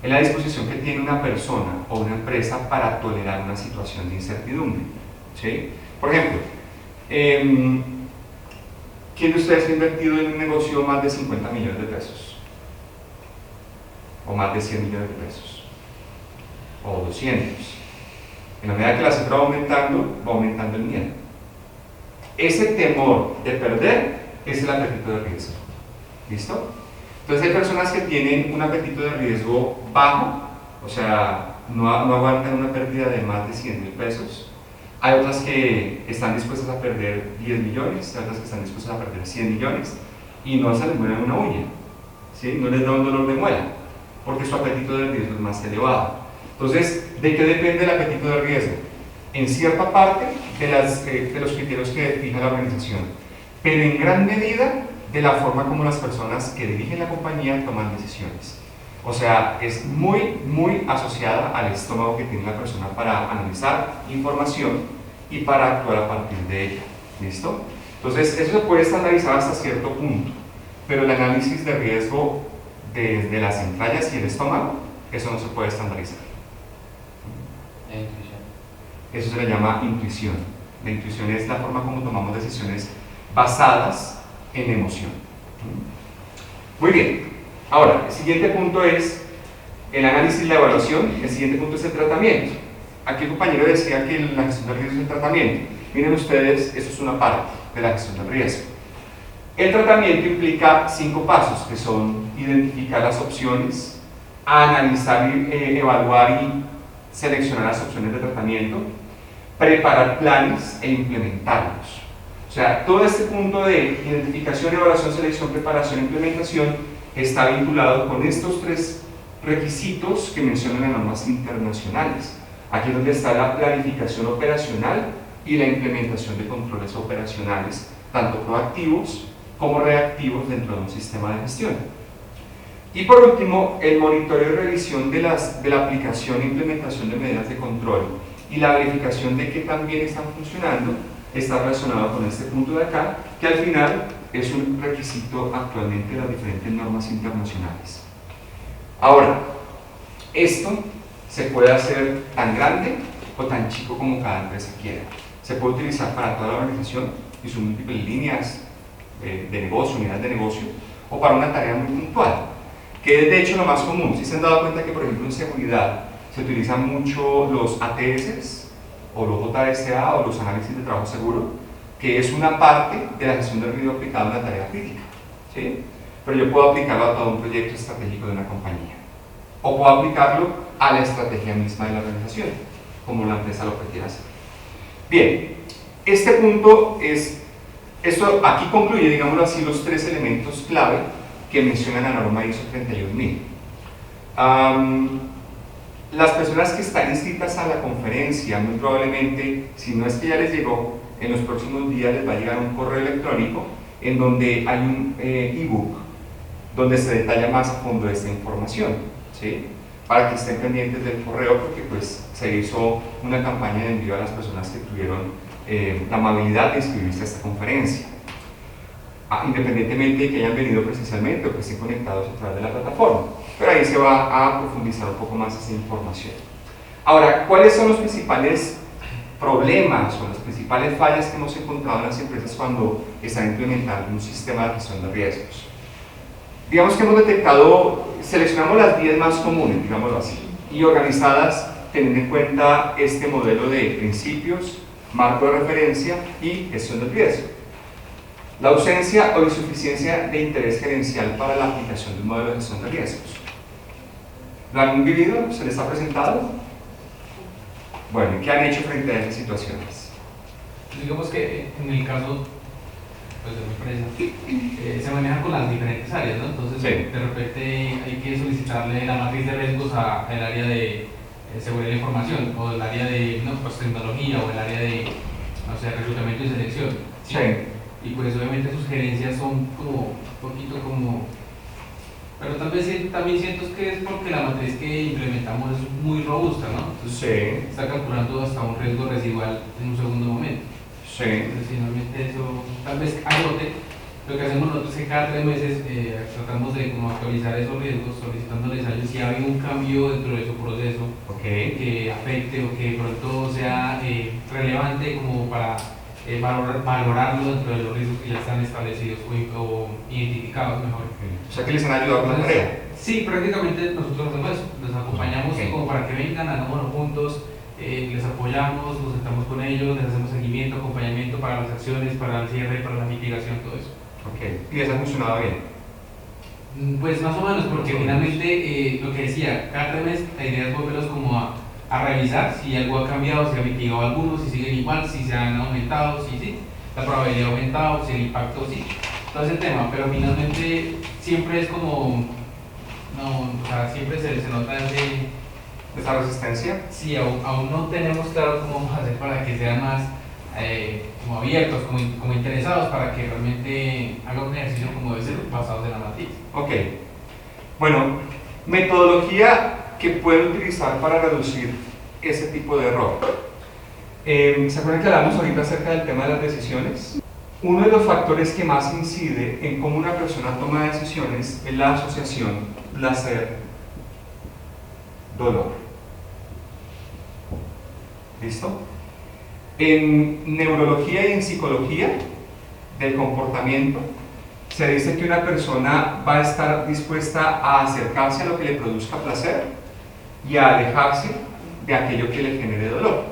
Es la disposición que tiene una persona o una empresa para tolerar una situación de incertidumbre. ¿Sí? Por ejemplo, ¿quién de ustedes ha invertido en un negocio más de 50 millones de pesos? ¿O más de 100 millones de pesos? ¿O 200? En la medida que la cifra va aumentando el miedo. Ese temor de perder es el apetito de riesgo. ¿Listo? Entonces hay personas que tienen un apetito de riesgo bajo, o sea, no aguantan una pérdida de más de 100 mil pesos. Hay otras que están dispuestas a perder 10 millones, hay otras que están dispuestas a perder 100 millones y no se les mueve una uña, ¿sí? No les da un dolor de muela. porque su apetito de riesgo es más elevado. Entonces, ¿de qué depende el apetito de riesgo? En cierta parte de los criterios que fija la organización, pero en gran medida de la forma como las personas que dirigen la compañía toman decisiones. O sea, es muy asociada al estómago que tiene la persona para analizar información y para actuar a partir de ella. ¿Listo? Entonces, eso se puede estandarizar hasta cierto punto, pero el análisis de riesgo desde las entrañas y el estómago, eso no se puede estandarizar. Eso se le llama intuición. La intuición es la forma como tomamos decisiones basadas en emoción. Muy bien. Ahora, el siguiente punto es el análisis y la evaluación. El siguiente punto es el tratamiento. Aquí el compañero decía que la gestión del riesgo es el tratamiento. Miren ustedes, eso es una parte de la gestión del riesgo. El tratamiento implica 5 pasos, que son identificar las opciones, analizar, evaluar y seleccionar las opciones de tratamiento, preparar planes e implementarlos. O sea, todo este punto de identificación, evaluación, selección, preparación e implementación está vinculado con estos 3 requisitos que mencionan las normas internacionales. Aquí es donde está la planificación operacional y la implementación de controles operacionales, tanto proactivos como reactivos dentro de un sistema de gestión. Y por último, el monitoreo y revisión de la aplicación e implementación de medidas de control y la verificación de que también están funcionando está relacionado con este punto de acá, que al final es un requisito actualmente de las diferentes normas internacionales. Ahora, esto se puede hacer tan grande o tan chico como cada empresa quiera. Se puede utilizar para toda la organización y sus múltiples líneas de negocio, unidades de negocio, o para una tarea muy puntual, que es de hecho lo más común. Si se han dado cuenta que, por ejemplo, en seguridad se utilizan mucho los ATS o los JSA o los análisis de trabajo seguro, que es una parte de la gestión del riesgo aplicado en la tarea crítica, ¿sí? Pero yo puedo aplicarlo a todo un proyecto estratégico de una compañía, o puedo aplicarlo a la estrategia misma de la organización, como la empresa lo prefiera hacer. Bien, este punto es, esto aquí concluye, digámoslo así, los 3 elementos clave que menciona la norma ISO 31000. Las personas que están inscritas a la conferencia, muy probablemente, si no es que ya les llegó, en los próximos días les va a llegar un correo electrónico en donde hay un ebook donde se detalla más a fondo esta información, ¿sí? Para que estén pendientes del correo, porque pues se hizo una campaña de envío a las personas que tuvieron la amabilidad de inscribirse a esta conferencia, independientemente de que hayan venido presencialmente o que estén conectados a través de la plataforma. Pero ahí se va a profundizar un poco más esa información. Ahora, ¿cuáles son los principales problemas o las principales fallas que hemos encontrado en las empresas cuando están implementando un sistema de gestión de riesgos? Digamos que hemos detectado, seleccionamos las 10 más comunes, digámoslo así, y organizadas teniendo en cuenta este modelo de principios, marco de referencia y gestión del riesgo. La ausencia o insuficiencia de interés gerencial para la aplicación de un modelo de gestión de riesgos. ¿Lo han vivido? ¿Se les ha presentado? Bueno, ¿qué han hecho frente a esas situaciones? Digamos que en el caso pues, de mi empresa se maneja con las diferentes áreas, ¿no? Entonces, sí, de repente hay que solicitarle la matriz de riesgos al área de seguridad de la información, o el área de pues, tecnología, o el área de reclutamiento y selección. ¿Sí? Y pues obviamente sus gerencias son como un poquito como... Pero tal vez también siento que es porque la matriz que implementamos es muy robusta, ¿no? Entonces, sí, está calculando hasta un riesgo residual en un segundo momento. Sí. Entonces, finalmente eso tal vez agote. Lo que hacemos nosotros es que cada 3 meses tratamos de como actualizar esos riesgos, solicitándoles a ellos si ha habido un cambio dentro de su proceso, okay, que afecte o que de pronto sea relevante como para valorarlo dentro de los riesgos que ya están establecidos o identificados mejor. O sea que les han ayudado con la tarea. Sí, prácticamente nosotros hacemos eso, los acompañamos como para que vengan, hagámoslo juntos, les apoyamos, nos sentamos con ellos, les hacemos seguimiento, acompañamiento para las acciones, para el cierre, para la mitigación, todo eso. Okay. ¿Y les ha funcionado bien? Pues más o menos, porque finalmente lo que decía, cada 3 meses la idea es volverlos como a revisar si algo ha cambiado, si ha mitigado algunos, si siguen igual, si se han aumentado, si la probabilidad ha aumentado, si el impacto sí, todo ese tema, pero finalmente siempre es como no, o sea, siempre se nota esa resistencia. Sí, aún no tenemos claro cómo vamos a hacer para que sean más como abiertos, como interesados, para que realmente hagan un ejercicio como debe ser basado en la matriz. Ok. Bueno, metodología que puede utilizar para reducir ese tipo de error. ¿Se acuerdan que hablamos ahorita acerca del tema de las decisiones? Uno de los factores que más incide en cómo una persona toma decisiones es la asociación placer-dolor. ¿Listo? En neurología y en psicología del comportamiento se dice que una persona va a estar dispuesta a acercarse a lo que le produzca placer y a alejarse de aquello que le genere dolor.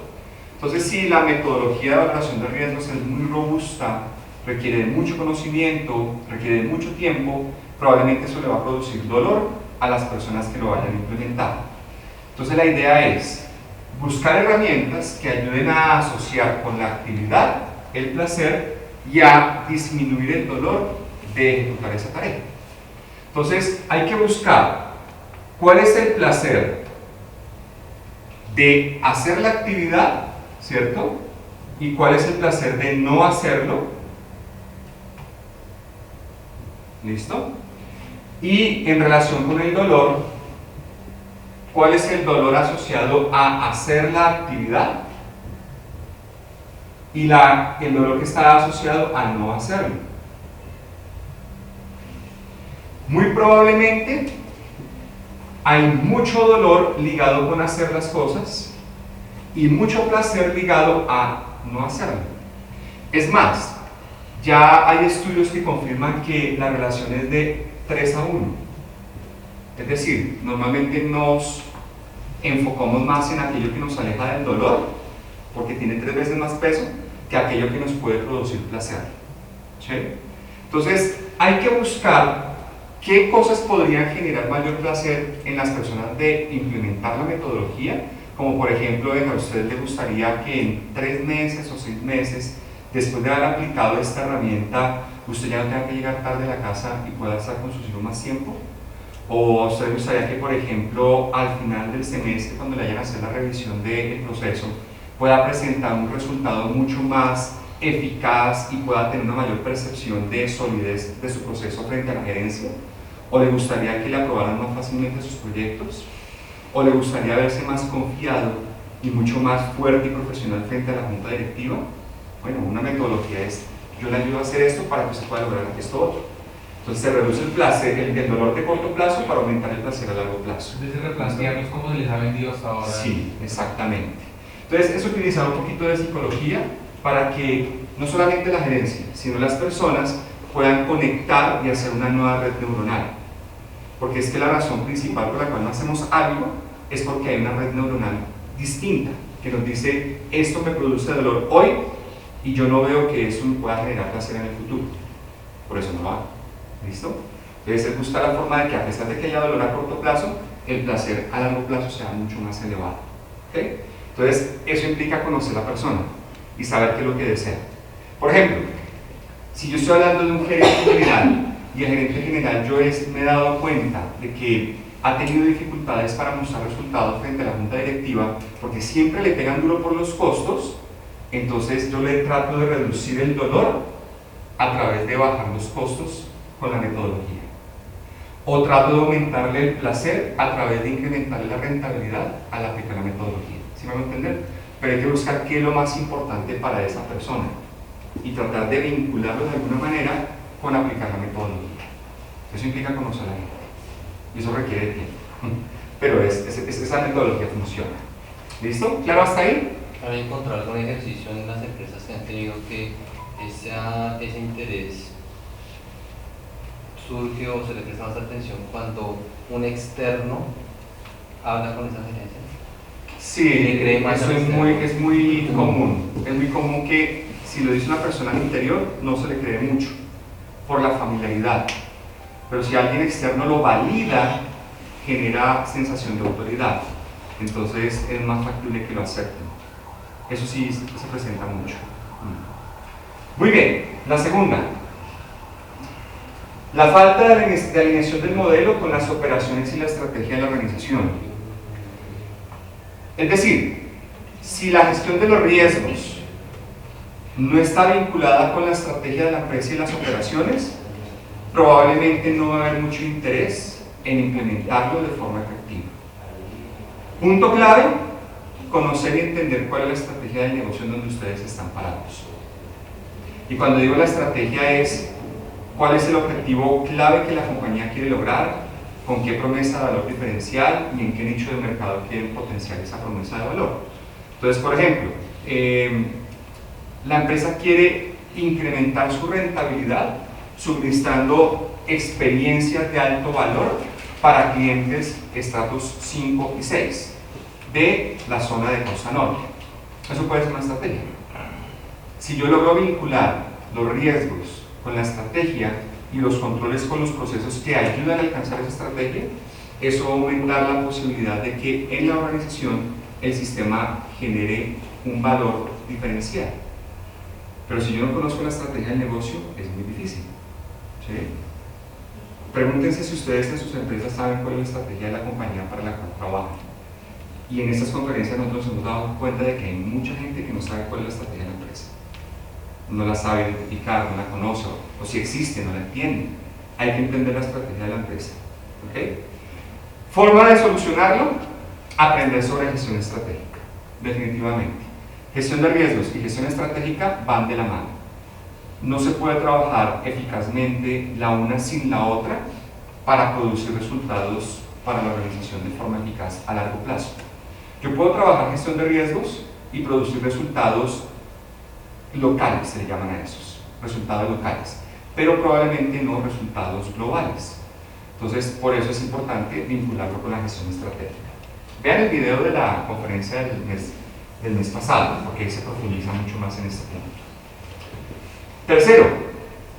Entonces, si la metodología de valoración de riesgos es muy robusta, requiere de mucho conocimiento, requiere de mucho tiempo, probablemente eso le va a producir dolor a las personas que lo vayan a implementar. Entonces, la idea es buscar herramientas que ayuden a asociar con la actividad el placer y a disminuir el dolor de ejecutar esa tarea. Entonces, hay que buscar cuál es el placer de hacer la actividad, ¿cierto? Y cuál es el placer de no hacerlo. ¿Listo? Y en relación con el dolor, ¿cuál es el dolor asociado a hacer la actividad? Y el dolor que está asociado a no hacerlo. Muy probablemente hay mucho dolor ligado con hacer las cosas y mucho placer ligado a no hacerlo. Es más, ya hay estudios que confirman que la relación es de 3 a 1. Es decir, normalmente nos enfocamos más en aquello que nos aleja del dolor, porque tiene 3 veces más peso que aquello que nos puede producir placer. ¿Sí? Entonces, hay que buscar qué cosas podrían generar mayor placer en las personas de implementar la metodología, como por ejemplo, a usted le gustaría que en 3 meses o 6 meses, después de haber aplicado esta herramienta, usted ya no tenga que llegar tarde a la casa y pueda estar con sus hijos más tiempo. ¿O a usted le gustaría que, por ejemplo, al final del semestre, cuando le vayan a hacer la revisión del proceso, pueda presentar un resultado mucho más eficaz y pueda tener una mayor percepción de solidez de su proceso frente a la gerencia? ¿O le gustaría que le aprobaran más fácilmente sus proyectos? ¿O le gustaría verse más confiado y mucho más fuerte y profesional frente a la junta directiva? Bueno, una metodología es: yo le ayudo a hacer esto para que usted pueda lograr esto otro. Entonces se reduce el placer, el dolor de corto plazo para aumentar el placer a largo plazo. Entonces replantearnos cómo se les ha vendido hasta ahora. Sí, exactamente. Entonces es utilizar un poquito de psicología para que no solamente la gerencia, sino las personas puedan conectar y hacer una nueva red neuronal. Porque es que la razón principal por la cual no hacemos algo es porque hay una red neuronal distinta que nos dice: esto me produce dolor hoy y yo no veo que eso me pueda generar placer en el futuro, por eso no lo hago. ¿Listo? Entonces es buscar la forma de que, a pesar de que haya dolor a corto plazo, el placer a largo plazo sea mucho más elevado. ¿Okay? Entonces eso implica conocer a la persona y saber qué es lo que desea. Por ejemplo, si yo estoy hablando de un gerente general y el gerente general me he dado cuenta de que ha tenido dificultades para mostrar resultados frente a la junta directiva porque siempre le pegan duro por los costos, entonces yo le trato de reducir el dolor a través de bajar los costos con la metodología. O trato de aumentarle el placer a través de incrementarle la rentabilidad al aplicar la metodología. ¿Sí me van a entender? Pero hay que buscar qué es lo más importante para esa persona y tratar de vincularlo de alguna manera con aplicar la metodología. Eso implica conocer a la gente y eso requiere de tiempo, pero esa metodología funciona. ¿Listo? ¿Claro hasta ahí? ¿Han encontrado algún ejercicio en las empresas que han tenido que ese interés surge o se le presta más atención cuando un externo habla con esa gerencia? Sí, eso es muy común. Es muy común que si lo dice una persona al interior no se le cree mucho por la familiaridad, pero si alguien externo lo valida, genera sensación de autoridad, entonces es más factible que lo acepten. Eso sí se presenta mucho. Muy bien, la segunda. La falta de alineación del modelo con las operaciones y la estrategia de la organización. Es decir, si la gestión de los riesgos no está vinculada con la estrategia de la empresa y las operaciones, probablemente no va a haber mucho interés en implementarlo de forma efectiva. Punto clave: conocer y entender cuál es la estrategia del negocio en donde ustedes están parados. Y cuando digo la estrategia es cuál es el objetivo clave que la compañía quiere lograr, con qué promesa de valor diferencial y en qué nicho de mercado quieren potenciar esa promesa de valor. Entonces, por ejemplo, la empresa quiere incrementar su rentabilidad suministrando experiencias de alto valor para clientes estratos 5 y 6 de la zona de Costa Norte. Eso puede ser una estrategia. Si yo logro vincular los riesgos con la estrategia y los controles con los procesos que ayudan a alcanzar esa estrategia, eso va a aumentar la posibilidad de que en la organización el sistema genere un valor diferencial. Pero si yo no conozco la estrategia del negocio, es muy difícil. ¿Sí? Pregúntense si ustedes en sus empresas saben cuál es la estrategia de la compañía para la cual trabajan. Y en estas conferencias nosotros nos hemos dado cuenta de que hay mucha gente que no sabe cuál es la estrategia de la empresa. No la sabe identificar, no la conoce, o si existe, no la entiende. Hay que entender la estrategia de la empresa. ¿Okay? Forma de solucionarlo: aprender sobre gestión estratégica. Definitivamente. Gestión de riesgos y gestión estratégica van de la mano. No se puede trabajar eficazmente la una sin la otra para producir resultados para la organización de forma eficaz a largo plazo. Yo puedo trabajar gestión de riesgos y producir resultados locales, se le llaman a esos, resultados locales, pero probablemente no resultados globales. Entonces, por eso es importante vincularlo con la gestión estratégica. Vean el video de la conferencia del mes pasado, porque ahí se profundiza mucho más en este punto. Tercero,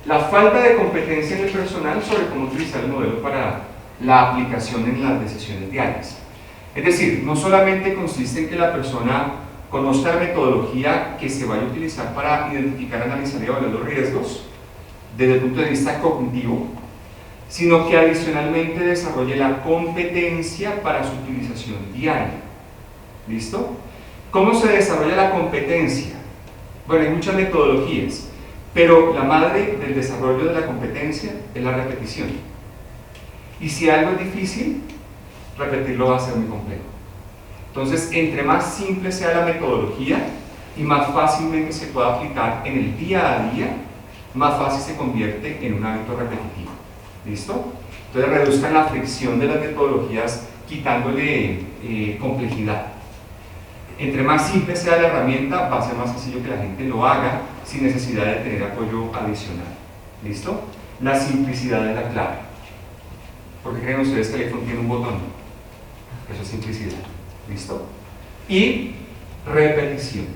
la falta de competencia en el personal sobre cómo utilizar el modelo para la aplicación en las decisiones diarias. Es decir, no solamente consiste en que la persona conozca la metodología que se vaya a utilizar para identificar, analizar y evaluar los riesgos desde el punto de vista cognitivo, sino que adicionalmente desarrolle la competencia para su utilización diaria. ¿Listo? ¿Cómo se desarrolla la competencia? Bueno, hay muchas metodologías, pero la madre del desarrollo de la competencia es la repetición. Y si algo es difícil, repetirlo va a ser muy complejo. Entonces, entre más simple sea la metodología y más fácilmente se pueda aplicar en el día a día, más fácil se convierte en un hábito repetitivo. ¿Listo? Entonces, reduzcan la fricción de las metodologías quitándole complejidad. Entre más simple sea la herramienta, va a ser más sencillo que la gente lo haga sin necesidad de tener apoyo adicional. ¿Listo? La simplicidad es la clave. ¿Por qué creen ustedes que el iPhone tiene un botón? Eso es simplicidad. ¿Listo? Y repetición.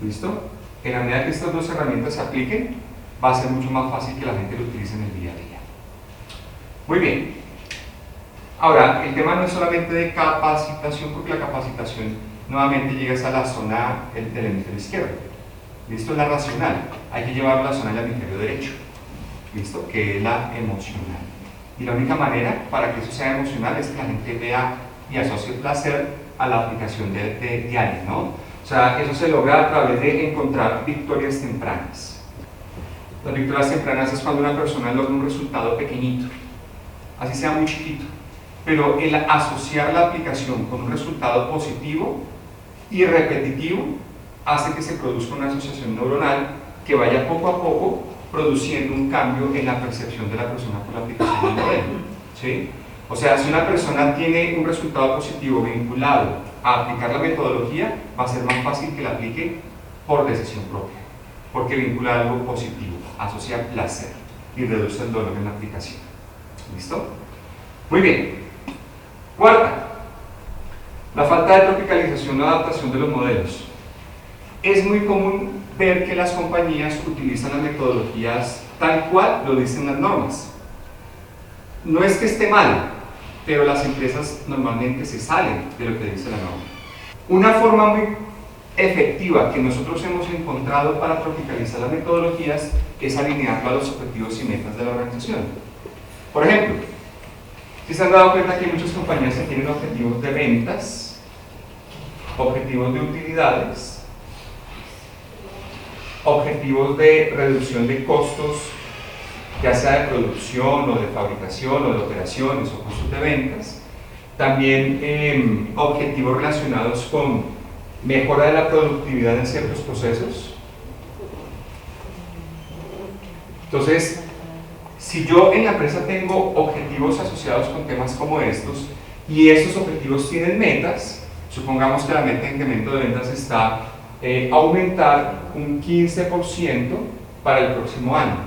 ¿Listo? En la medida que estas dos herramientas se apliquen, va a ser mucho más fácil que la gente lo utilice en el día a día. Muy bien. Ahora, el tema no es solamente de capacitación, porque la capacitación nuevamente llega a la zona del hemisferio izquierdo. ¿Listo? Es la racional. Hay que llevarlo a la zona del hemisferio derecho. ¿Listo? Que es la emocional. Y la única manera para que eso sea emocional es que la gente vea y asocie placer a la aplicación diaria, ¿no? O sea, eso se logra a través de encontrar victorias tempranas. Las victorias tempranas es cuando una persona logra un resultado pequeñito, así sea muy chiquito, pero el asociar la aplicación con un resultado positivo y repetitivo hace que se produzca una asociación neuronal que vaya poco a poco produciendo un cambio en la percepción de la persona por la aplicación del modelo. ¿Sí? O sea, si una persona tiene un resultado positivo vinculado a aplicar la metodología, va a ser más fácil que la aplique por decisión propia, porque vincula algo positivo, asocia placer y reduce el dolor en la aplicación. ¿Listo? Muy bien. Cuarta, la falta de tropicalización o adaptación de los modelos. Es muy común ver que las compañías utilizan las metodologías tal cual lo dicen las normas. No es que esté mal, pero las empresas normalmente se salen de lo que dice la norma. Una forma muy efectiva que nosotros hemos encontrado para tropicalizar las metodologías es alinearlo a los objetivos y metas de la organización. Por ejemplo, si se han dado cuenta que hay muchas compañías que tienen objetivos de ventas, objetivos de utilidades, objetivos de reducción de costos, ya sea de producción o de fabricación o de operaciones o costos de ventas, también objetivos relacionados con mejora de la productividad en ciertos procesos. Entonces, si yo en la empresa tengo objetivos asociados con temas como estos y esos objetivos tienen metas, supongamos que la meta de incremento de ventas está aumentar un 15% para el próximo año.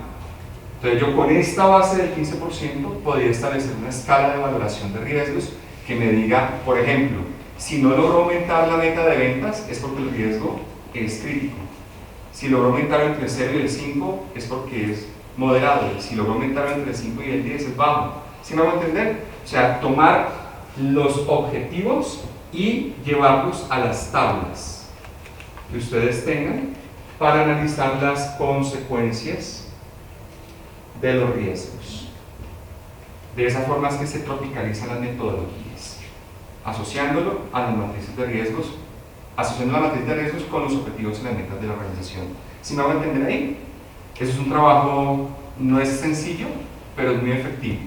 Entonces yo con esta base del 15% podría establecer una escala de valoración de riesgos que me diga, por ejemplo, si no logro aumentar la meta de ventas es porque el riesgo es crítico. Si logro aumentar entre el 0 y el 5 es porque es moderado. Si logro aumentar entre el 5 y el 10 es bajo. ¿Sí me hago entender? O sea, tomar los objetivos y llevarlos a las tablas que ustedes tengan para analizar las consecuencias de los riesgos. De esa forma es que se tropicalizan las metodologías, asociándolo a las matrices de riesgos, asociando la matriz de riesgos con los objetivos y las metas de la organización. ¿Sí me hago entender ahí? Eso es un trabajo, no es sencillo, pero es muy efectivo,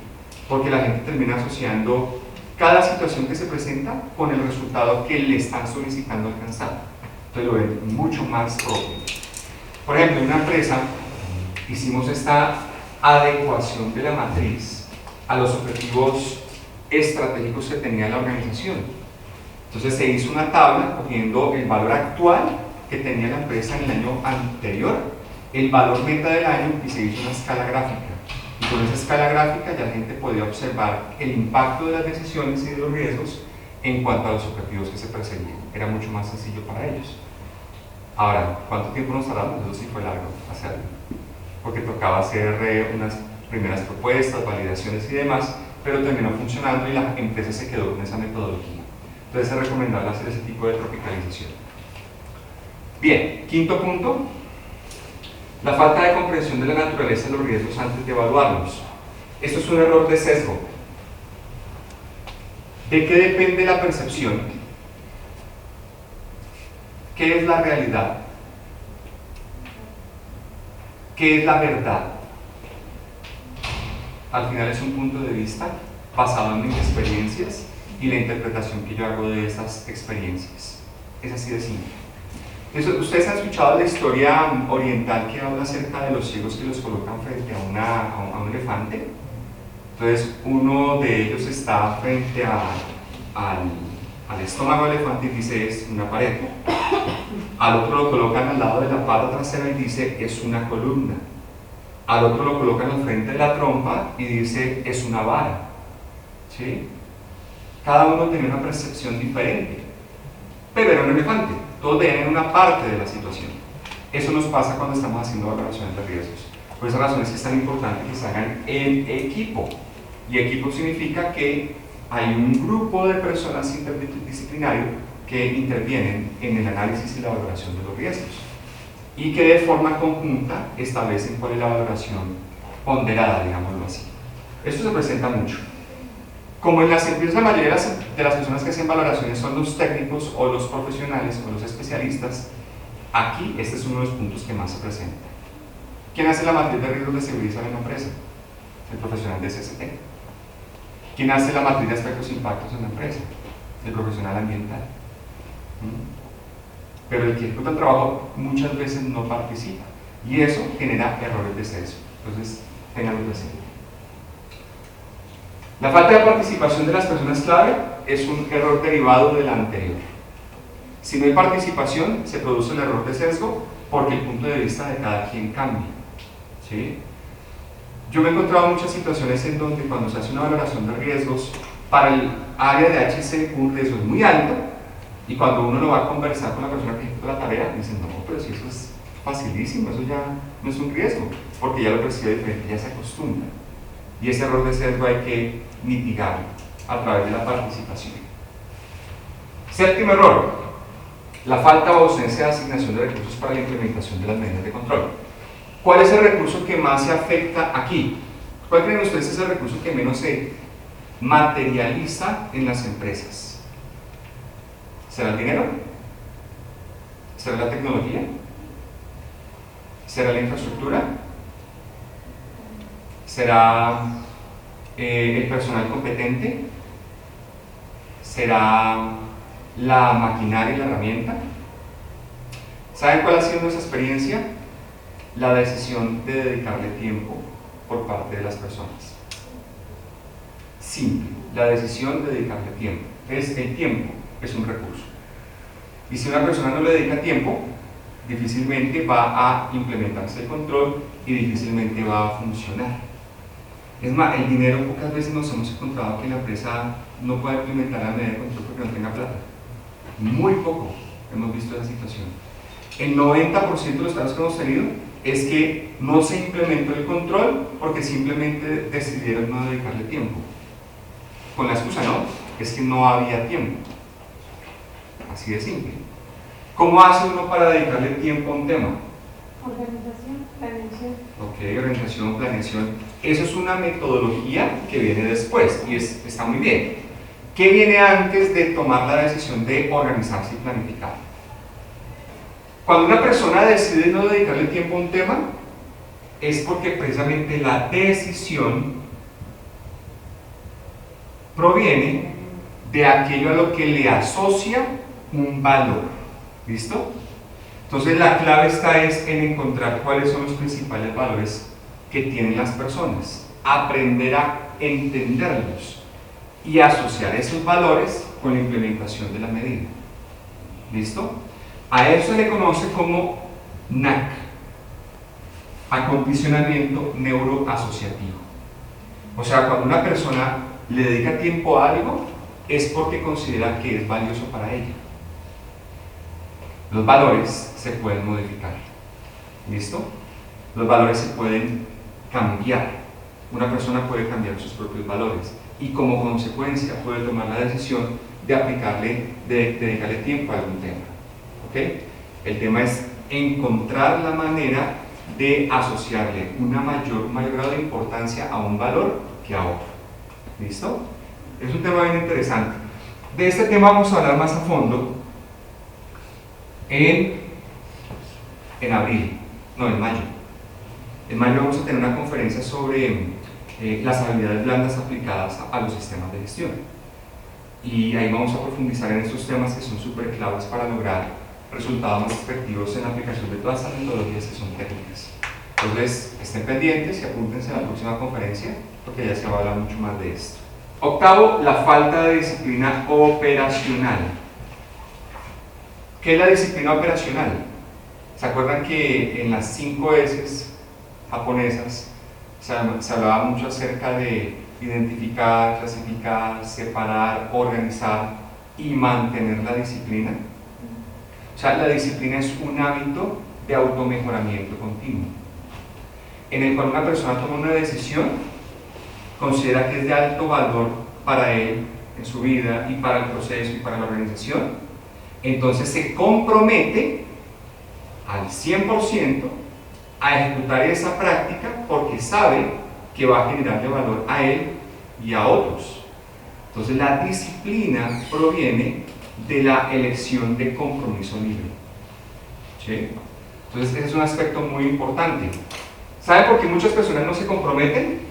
porque la gente termina asociando cada situación que se presenta con el resultado que le están solicitando alcanzar. Entonces lo ven mucho más propio. Por ejemplo, en una empresa hicimos esta adecuación de la matriz a los objetivos estratégicos que tenía la organización. Entonces se hizo una tabla cogiendo el valor actual que tenía la empresa en el año anterior, el valor meta del año, y se hizo una escala gráfica. Y con esa escala gráfica ya la gente podía observar el impacto de las decisiones y de los riesgos en cuanto a los objetivos que se perseguían. Era mucho más sencillo para ellos. Ahora, ¿cuánto tiempo nos tardamos? Eso sí fue largo hacerlo, porque tocaba hacer unas primeras propuestas, validaciones y demás, pero terminó funcionando y la empresa se quedó con esa metodología. Entonces es recomendable hacer ese tipo de tropicalización. Bien, quinto punto, la falta de comprensión de la naturaleza de los riesgos antes de evaluarlos. Esto es un error de sesgo. ¿De qué depende la percepción? ¿Qué es la realidad? ¿Qué es la verdad? Al final es un punto de vista basado en mis experiencias y la interpretación que yo hago de esas experiencias. Es así de simple. Ustedes han escuchado la historia oriental que habla acerca de los ciegos que los colocan frente a un elefante. Entonces uno de ellos está frente al estómago del elefante y dice es una pared. Al otro lo colocan al lado de la pata trasera y dice es una columna. Al otro lo colocan al frente de la trompa y dice es una vara. ¿Sí? Cada uno tenía una percepción diferente, pero era un elefante. Todos veían una parte de la situación. Eso nos pasa cuando estamos haciendo valoraciones de riesgos. Por esa razón es que es tan importante que se hagan en equipo. Y equipo significa que hay un grupo de personas interdisciplinario que intervienen en el análisis y la valoración de los riesgos y que de forma conjunta establecen cuál es la valoración ponderada, digámoslo así. Esto se presenta mucho. Como en las empresas la mayoría de las personas que hacen valoraciones son los técnicos o los profesionales o los especialistas, aquí este es uno de los puntos que más se presenta. ¿Quién hace la matriz de riesgos de seguridad en la empresa? El profesional de SST. ¿Quién hace la matriz de aspectos e impactos en la empresa? El profesional ambiental. Pero el que ejecuta el trabajo muchas veces no participa y eso genera errores de sesgo. Entonces, tenganlo presente. La falta de participación de las personas clave es un error derivado del anterior. Si no hay participación, se produce el error de sesgo porque el punto de vista de cada quien cambia. ¿Sí? Yo me he encontrado muchas situaciones en donde cuando se hace una valoración de riesgos, para el área de HC un riesgo es muy alto y cuando uno lo va a conversar con la persona que ejecuta la tarea, dicen, no, pero si eso es facilísimo, eso ya no es un riesgo, porque ya lo percibe diferente, ya se acostumbra. Y ese error de sesgo hay que mitigarlo a través de la participación. Séptimo error, la falta o ausencia de asignación de recursos para la implementación de las medidas de control. ¿Cuál es el recurso que más se afecta aquí? ¿Cuál creen ustedes es el recurso que menos se materializa en las empresas? ¿Será el dinero? ¿Será la tecnología? ¿Será la infraestructura? ¿Será el personal competente? ¿Será la maquinaria y la herramienta? ¿Saben cuál ha sido nuestra experiencia? La decisión de dedicarle tiempo por parte de las personas. Simple, la decisión de dedicarle tiempo. El tiempo es un recurso. Y si una persona no le dedica tiempo, difícilmente va a implementarse el control y difícilmente va a funcionar. Es más, el dinero, pocas veces nos hemos encontrado que la empresa no puede implementar la medida de control porque no tenga plata. Muy poco hemos visto esa situación. El 90% de los casos que hemos tenido es que no se implementó el control porque simplemente decidieron no dedicarle tiempo. Con la excusa, no, es que no había tiempo. Así de simple. ¿Cómo hace uno para dedicarle tiempo a un tema? Organización, planeación. Ok, organización, planeación. Eso es una metodología que viene después y está muy bien. ¿Qué viene antes de tomar la decisión de organizarse y planificar? Cuando una persona decide no dedicarle tiempo a un tema, es porque precisamente la decisión proviene de aquello a lo que le asocia un valor. ¿Listo? Entonces la clave está en encontrar cuáles son los principales valores que tienen las personas, aprender a entenderlos y asociar esos valores con la implementación de la medida. ¿Listo? A eso se le conoce como NAC, acondicionamiento neuroasociativo. O sea, cuando una persona le dedica tiempo a algo, es porque considera que es valioso para ella. Los valores se pueden modificar. ¿Listo? Los valores se pueden cambiar. Una persona puede cambiar sus propios valores y como consecuencia puede tomar la decisión de dedicarle tiempo a algún tema. ¿Ok? El tema es encontrar la manera de asociarle una mayor grado de importancia a un valor que a otro. ¿Listo? Es un tema bien interesante. De este tema vamos a hablar más a fondo en mayo. En mayo vamos a tener una conferencia sobre las habilidades blandas aplicadas a los sistemas de gestión. Y ahí vamos a profundizar en estos temas que son súper claves para lograr resultados más efectivos en la aplicación de todas estas metodologías que son técnicas. Entonces, estén pendientes y apúntense a la próxima conferencia porque ya se va a hablar mucho más de esto. Octavo, la falta de disciplina operacional. ¿Qué es la disciplina operacional? ¿Se acuerdan que en las 5 S japonesas se hablaba mucho acerca de identificar, clasificar, separar, organizar y mantener la disciplina? O sea, la disciplina es un hábito de automejoramiento continuo, en el cual una persona toma una decisión, considera que es de alto valor para él en su vida y para el proceso y para la organización, entonces se compromete al 100% a ejecutar esa práctica porque sabe que va a generarle valor a él y a otros. Entonces la disciplina proviene de la elección de compromiso libre. ¿Sí? Entonces ese es un aspecto muy importante. ¿Saben por qué muchas personas no se comprometen?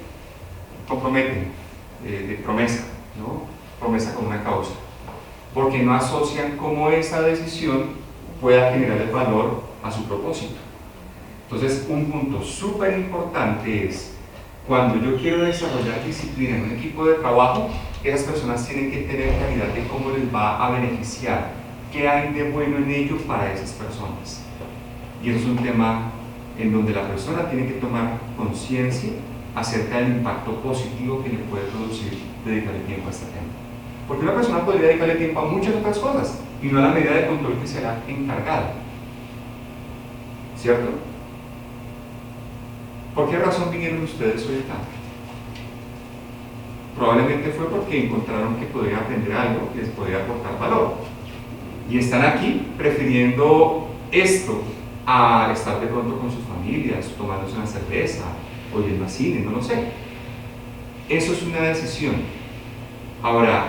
De promesa, ¿no? Promesa con una causa. Porque no asocian cómo esa decisión pueda generar el valor a su propósito. Entonces, un punto súper importante es, cuando yo quiero desarrollar disciplina en un equipo de trabajo, esas personas tienen que tener claridad de cómo les va a beneficiar, qué hay de bueno en ello para esas personas. Y eso es un tema en donde la persona tiene que tomar conciencia acerca del impacto positivo que le puede producir dedicarle tiempo a este tema. Porque una persona podría dedicarle tiempo a muchas otras cosas y no a la medida de control que será encargada. ¿Cierto? ¿Por qué razón vinieron ustedes hoy acá? Probablemente fue porque encontraron que podrían aprender algo que les podría aportar valor. y están aquí prefiriendo esto a estar de pronto con sus familias, tomándose una cerveza o yendo al cine, no lo sé. Eso es una decisión. Ahora,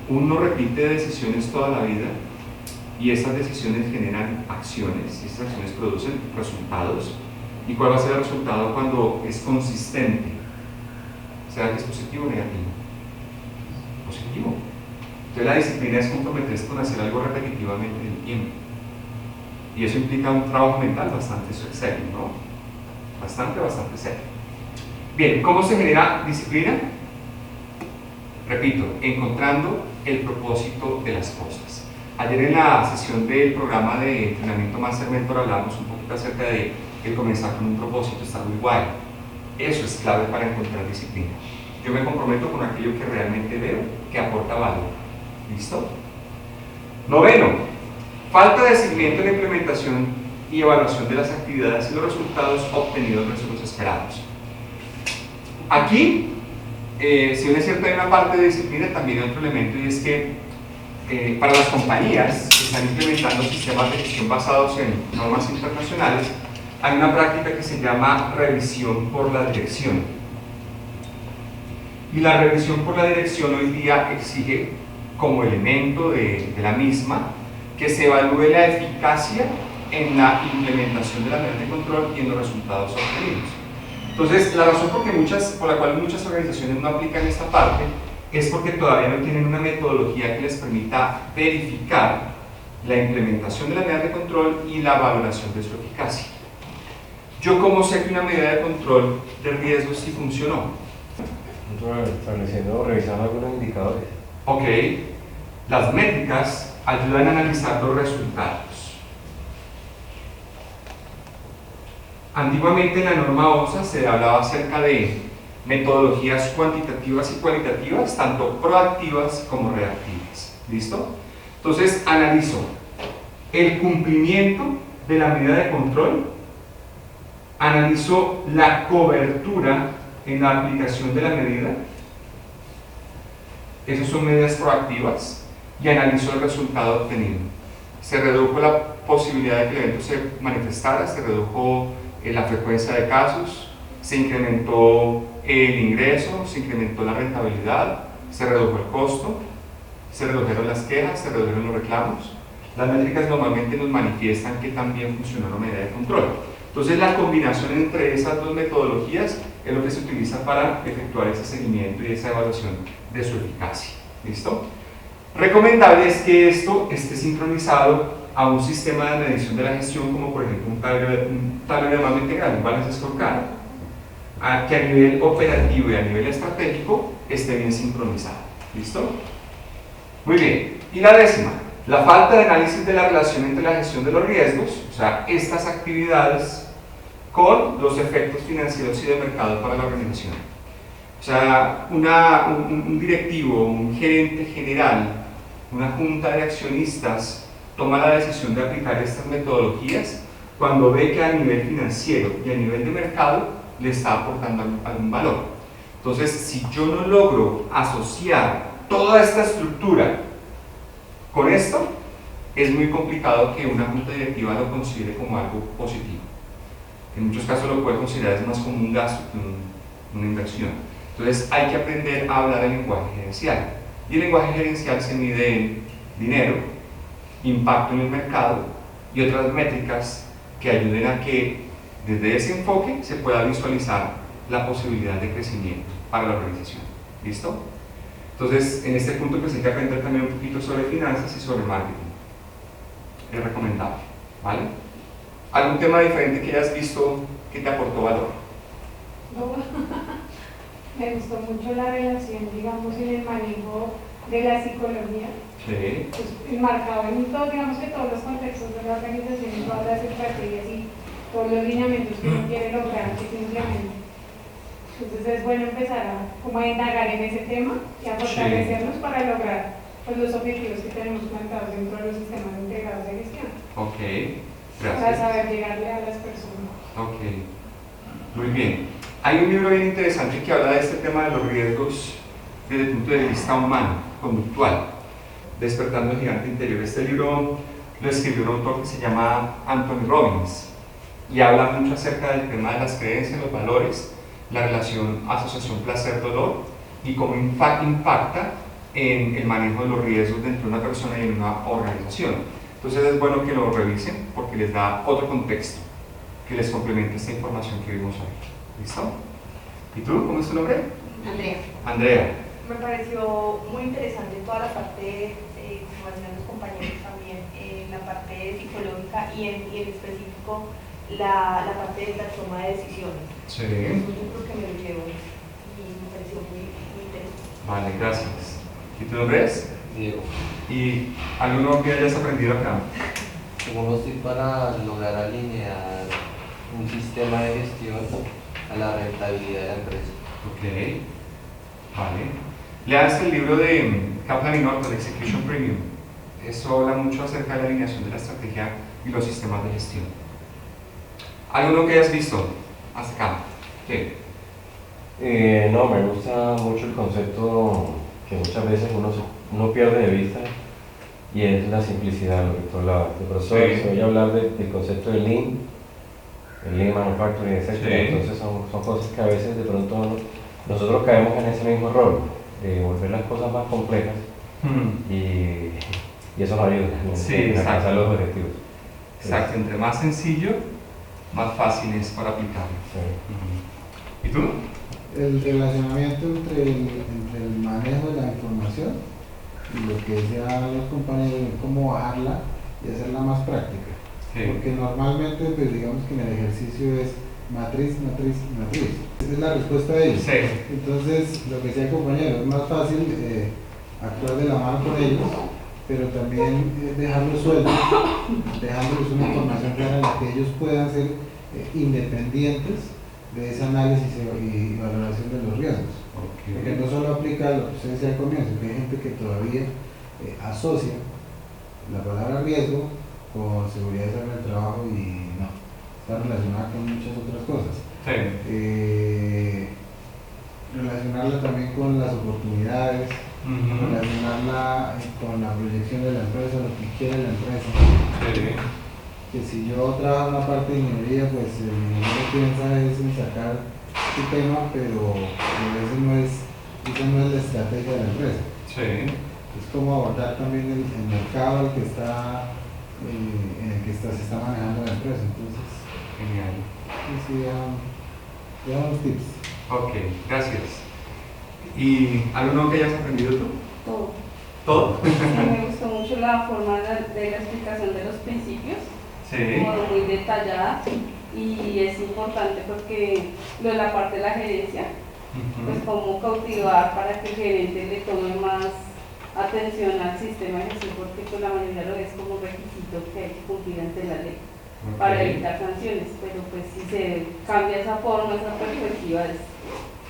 uno repite decisiones toda la vida y esas decisiones generan acciones y esas acciones producen resultados. ¿Y cuál va a ser el resultado cuando es consistente? ¿Será que es positivo o negativo? Positivo. Entonces la disciplina es comprometerse con hacer algo repetitivamente en el tiempo. Y eso implica un trabajo mental bastante serio, ¿no? Bastante serio. Bien, ¿cómo se genera disciplina? Repito, encontrando el propósito de las cosas. Ayer en la sesión del programa de entrenamiento Master Mentor hablamos un poquito acerca de el comenzar con un propósito, estar muy guay. Eso es clave para encontrar disciplina. Yo me comprometo con aquello que realmente veo que aporta valor. ¿Listo? Noveno, falta de seguimiento en la implementación y evaluación de las actividades y los resultados obtenidos versus los esperados. Aquí, si bien es cierto, hay una parte de disciplina, también hay otro elemento, y es que para las compañías que están implementando sistemas de gestión basados en normas internacionales, hay una práctica que se llama revisión por la dirección. Y la revisión por la dirección hoy día exige como elemento de la misma que se evalúe la eficacia en la implementación de la medida de control y en los resultados obtenidos. Entonces, la razón por la cual muchas organizaciones no aplican esta parte es porque todavía no tienen una metodología que les permita verificar la implementación de la medida de control y la valoración de su eficacia. ¿Yo cómo sé que una medida de control de riesgos sí funcionó? Estableciendo o revisando algunos indicadores. Ok, las métricas ayudan a analizar los resultados. Antiguamente en la norma OSA se hablaba acerca de metodologías cuantitativas y cualitativas, tanto proactivas como reactivas. ¿Listo? Entonces analizo el cumplimiento de la medida de control, analizo la cobertura en la aplicación de la medida, esas son medidas proactivas, y analizo el resultado obtenido. Se redujo la posibilidad de que el evento se manifestara, se redujo la frecuencia de casos, se incrementó el ingreso, se incrementó la rentabilidad, se redujo el costo, se redujeron las quejas, se redujeron los reclamos. Las métricas normalmente nos manifiestan que también funcionó la medida de control. Entonces la combinación entre esas dos metodologías es lo que se utiliza para efectuar ese seguimiento y esa evaluación de su eficacia. ¿Listo? Recomendable es que esto esté sincronizado a un sistema de medición de la gestión, como por ejemplo un tablero de mapa integral, un balance scorecard, que a nivel operativo y a nivel estratégico esté bien sincronizado. ¿Listo? Muy bien. Y la décima, la falta de análisis de la relación entre la gestión de los riesgos, o sea, estas actividades con los efectos financieros y de mercado para la organización. O sea, un directivo, un gerente general, una junta de accionistas toma la decisión de aplicar estas metodologías cuando ve que a nivel financiero y a nivel de mercado le está aportando algún valor. Entonces, si yo no logro asociar toda esta estructura con esto, es muy complicado que una junta directiva lo considere como algo positivo. En muchos casos lo puede considerar más como un gasto que una inversión. Entonces hay que aprender a hablar el lenguaje gerencial. Y el lenguaje gerencial se mide en dinero, impacto en el mercado y otras métricas que ayuden a que desde ese enfoque se pueda visualizar la posibilidad de crecimiento para la organización. ¿Listo? Entonces en este punto pues hay que aprender también un poquito sobre finanzas y sobre marketing. Es recomendable. ¿Vale? ¿Algún tema diferente que hayas visto que te aportó valor? No. Me gustó mucho la relación, digamos, en el manejo de la psicología. Sí. Pues, enmarcado en todo, digamos que todos los contextos de la organización, todas las estrategias y todos los lineamientos que uno quiere lograr que se implementen. Entonces es bueno empezar como a indagar en ese tema y a fortalecernos para lograr pues, los objetivos que tenemos plantados dentro de los sistemas integrados de gestión. Ok. Gracias. Para saber llegarle a las personas. Ok, muy bien. Hay un libro bien interesante que habla de este tema de los riesgos desde el punto de vista humano, conductual. Despertando el Gigante Interior. Este libro lo escribió un autor que se llama Anthony Robbins y habla mucho acerca del tema de las creencias, los valores, la relación asociación placer-dolor y cómo impacta en el manejo de los riesgos dentro de una persona y en una organización. Entonces es bueno que lo revisen porque les da otro contexto que les complementa esta información que vimos hoy. ¿Listo? ¿Y tú? ¿Cómo es tu nombre? Andrea. Andrea. Me pareció muy interesante toda la parte como decían los compañeros también, la parte psicológica y en específico la parte de la toma de decisiones. Sí. Eso yo creo que me lo llevo y me pareció muy interesante. Vale, gracias. ¿Y tu nombre es? Diego, ¿Y alguno que hayas aprendido acá? ¿cómo estoy para lograr alinear un sistema de gestión a la rentabilidad de la empresa? Ok, vale. Leas el libro de Kaplan y Norton, Execution Premium. Eso habla mucho acerca de la alineación de la estrategia y los sistemas de gestión. ¿Alguno que hayas visto hasta acá? ¿Qué? No, me gusta mucho el concepto que muchas veces uno pierde de vista y es la simplicidad, lo que tú hablabas. El profesor se oye hablar del concepto del Lean, el Lean Manufacturing, etc. Sí. Entonces son cosas que a veces de pronto nosotros caemos en ese mismo error, de volver las cosas más complejas y eso nos ayuda Sí, en exacto. alcanzar los objetivos. Exacto, entre más sencillo, más fácil es para aplicarlo. Sí. ¿Y tú? El relacionamiento entre el manejo de la información y lo que decían los compañeros, cómo bajarla y hacerla más práctica. Sí. Porque normalmente, pues digamos que en el ejercicio es matriz, matriz, matriz. Esa es la respuesta de ellos. Sí. Entonces, lo que decía el compañero, es más fácil actuar de la mano con ellos, pero también dejarlos sueltos, dejándoles una información clara en la que ellos puedan ser independientes de ese análisis y valoración de los riesgos. Porque no solo aplica lo que usted decía al comienzo, que hay gente que todavía asocia la palabra riesgo con seguridad en el trabajo y no, está relacionada con muchas otras cosas. Sí. Relacionarla también con las oportunidades, relacionarla con la proyección de la empresa, lo que quiere la empresa. Sí. Que si yo trabajo en una parte de ingeniería, pues el ingeniero piensa es en sacar su tema, pero esa no es la estrategia de la empresa. Sí. Es como abordar también el mercado en el que se está manejando la empresa. Entonces, Genial. sí, ya unos tips. Ok, gracias. ¿Y algo que hayas aprendido tú? Todo. ¿Todo? Sí, me gustó mucho la forma de la explicación de los principios, Sí. como muy detallada, y es importante porque lo de la parte de la gerencia, pues como cautivar para que el gerente le tome más atención al sistema de gestión, porque pues la mayoría lo es como un requisito que hay que cumplir ante la ley para evitar sanciones, pero pues si se cambia esa forma, esa perspectiva es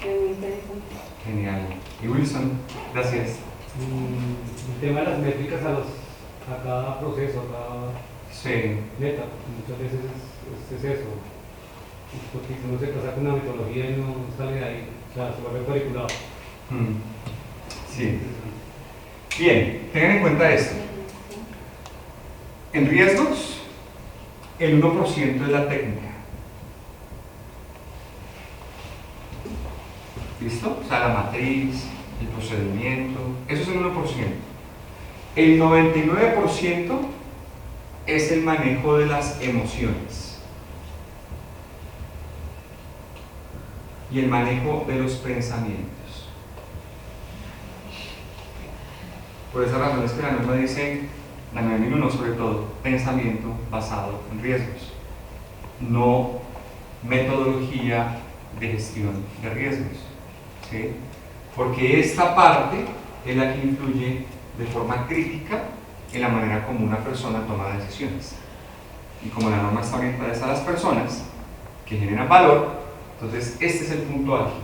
muy interesante. Genial. ¿Y Wilson? Gracias. El tema de las métricas a cada proceso, a cada Sí. meta, muchas veces es eso, porque uno se casa con una metodología y no sale de ahí, o sea, se vuelve curriculado. Sí. Bien, tengan en cuenta esto. En riesgos, el 1% es la técnica. ¿Listo? O sea, la matriz, el procedimiento, eso es el 1%. El 99% es el manejo de las emociones y el manejo de los pensamientos. Por esa razón es que la norma dice, la 9001 sobre todo, pensamiento basado en riesgos, no metodología de gestión de riesgos, ¿sí? Porque esta parte es la que influye de forma crítica en la manera como una persona toma decisiones. Y como la norma está orientada a las personas que generan valor, entonces este es el punto álgido.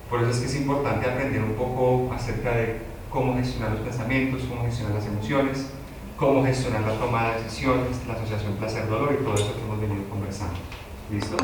Por eso es que es importante aprender un poco acerca de cómo gestionar los pensamientos, cómo gestionar las emociones, cómo gestionar la toma de decisiones, la asociación placer-dolor y todo eso que hemos venido conversando. ¿Listo?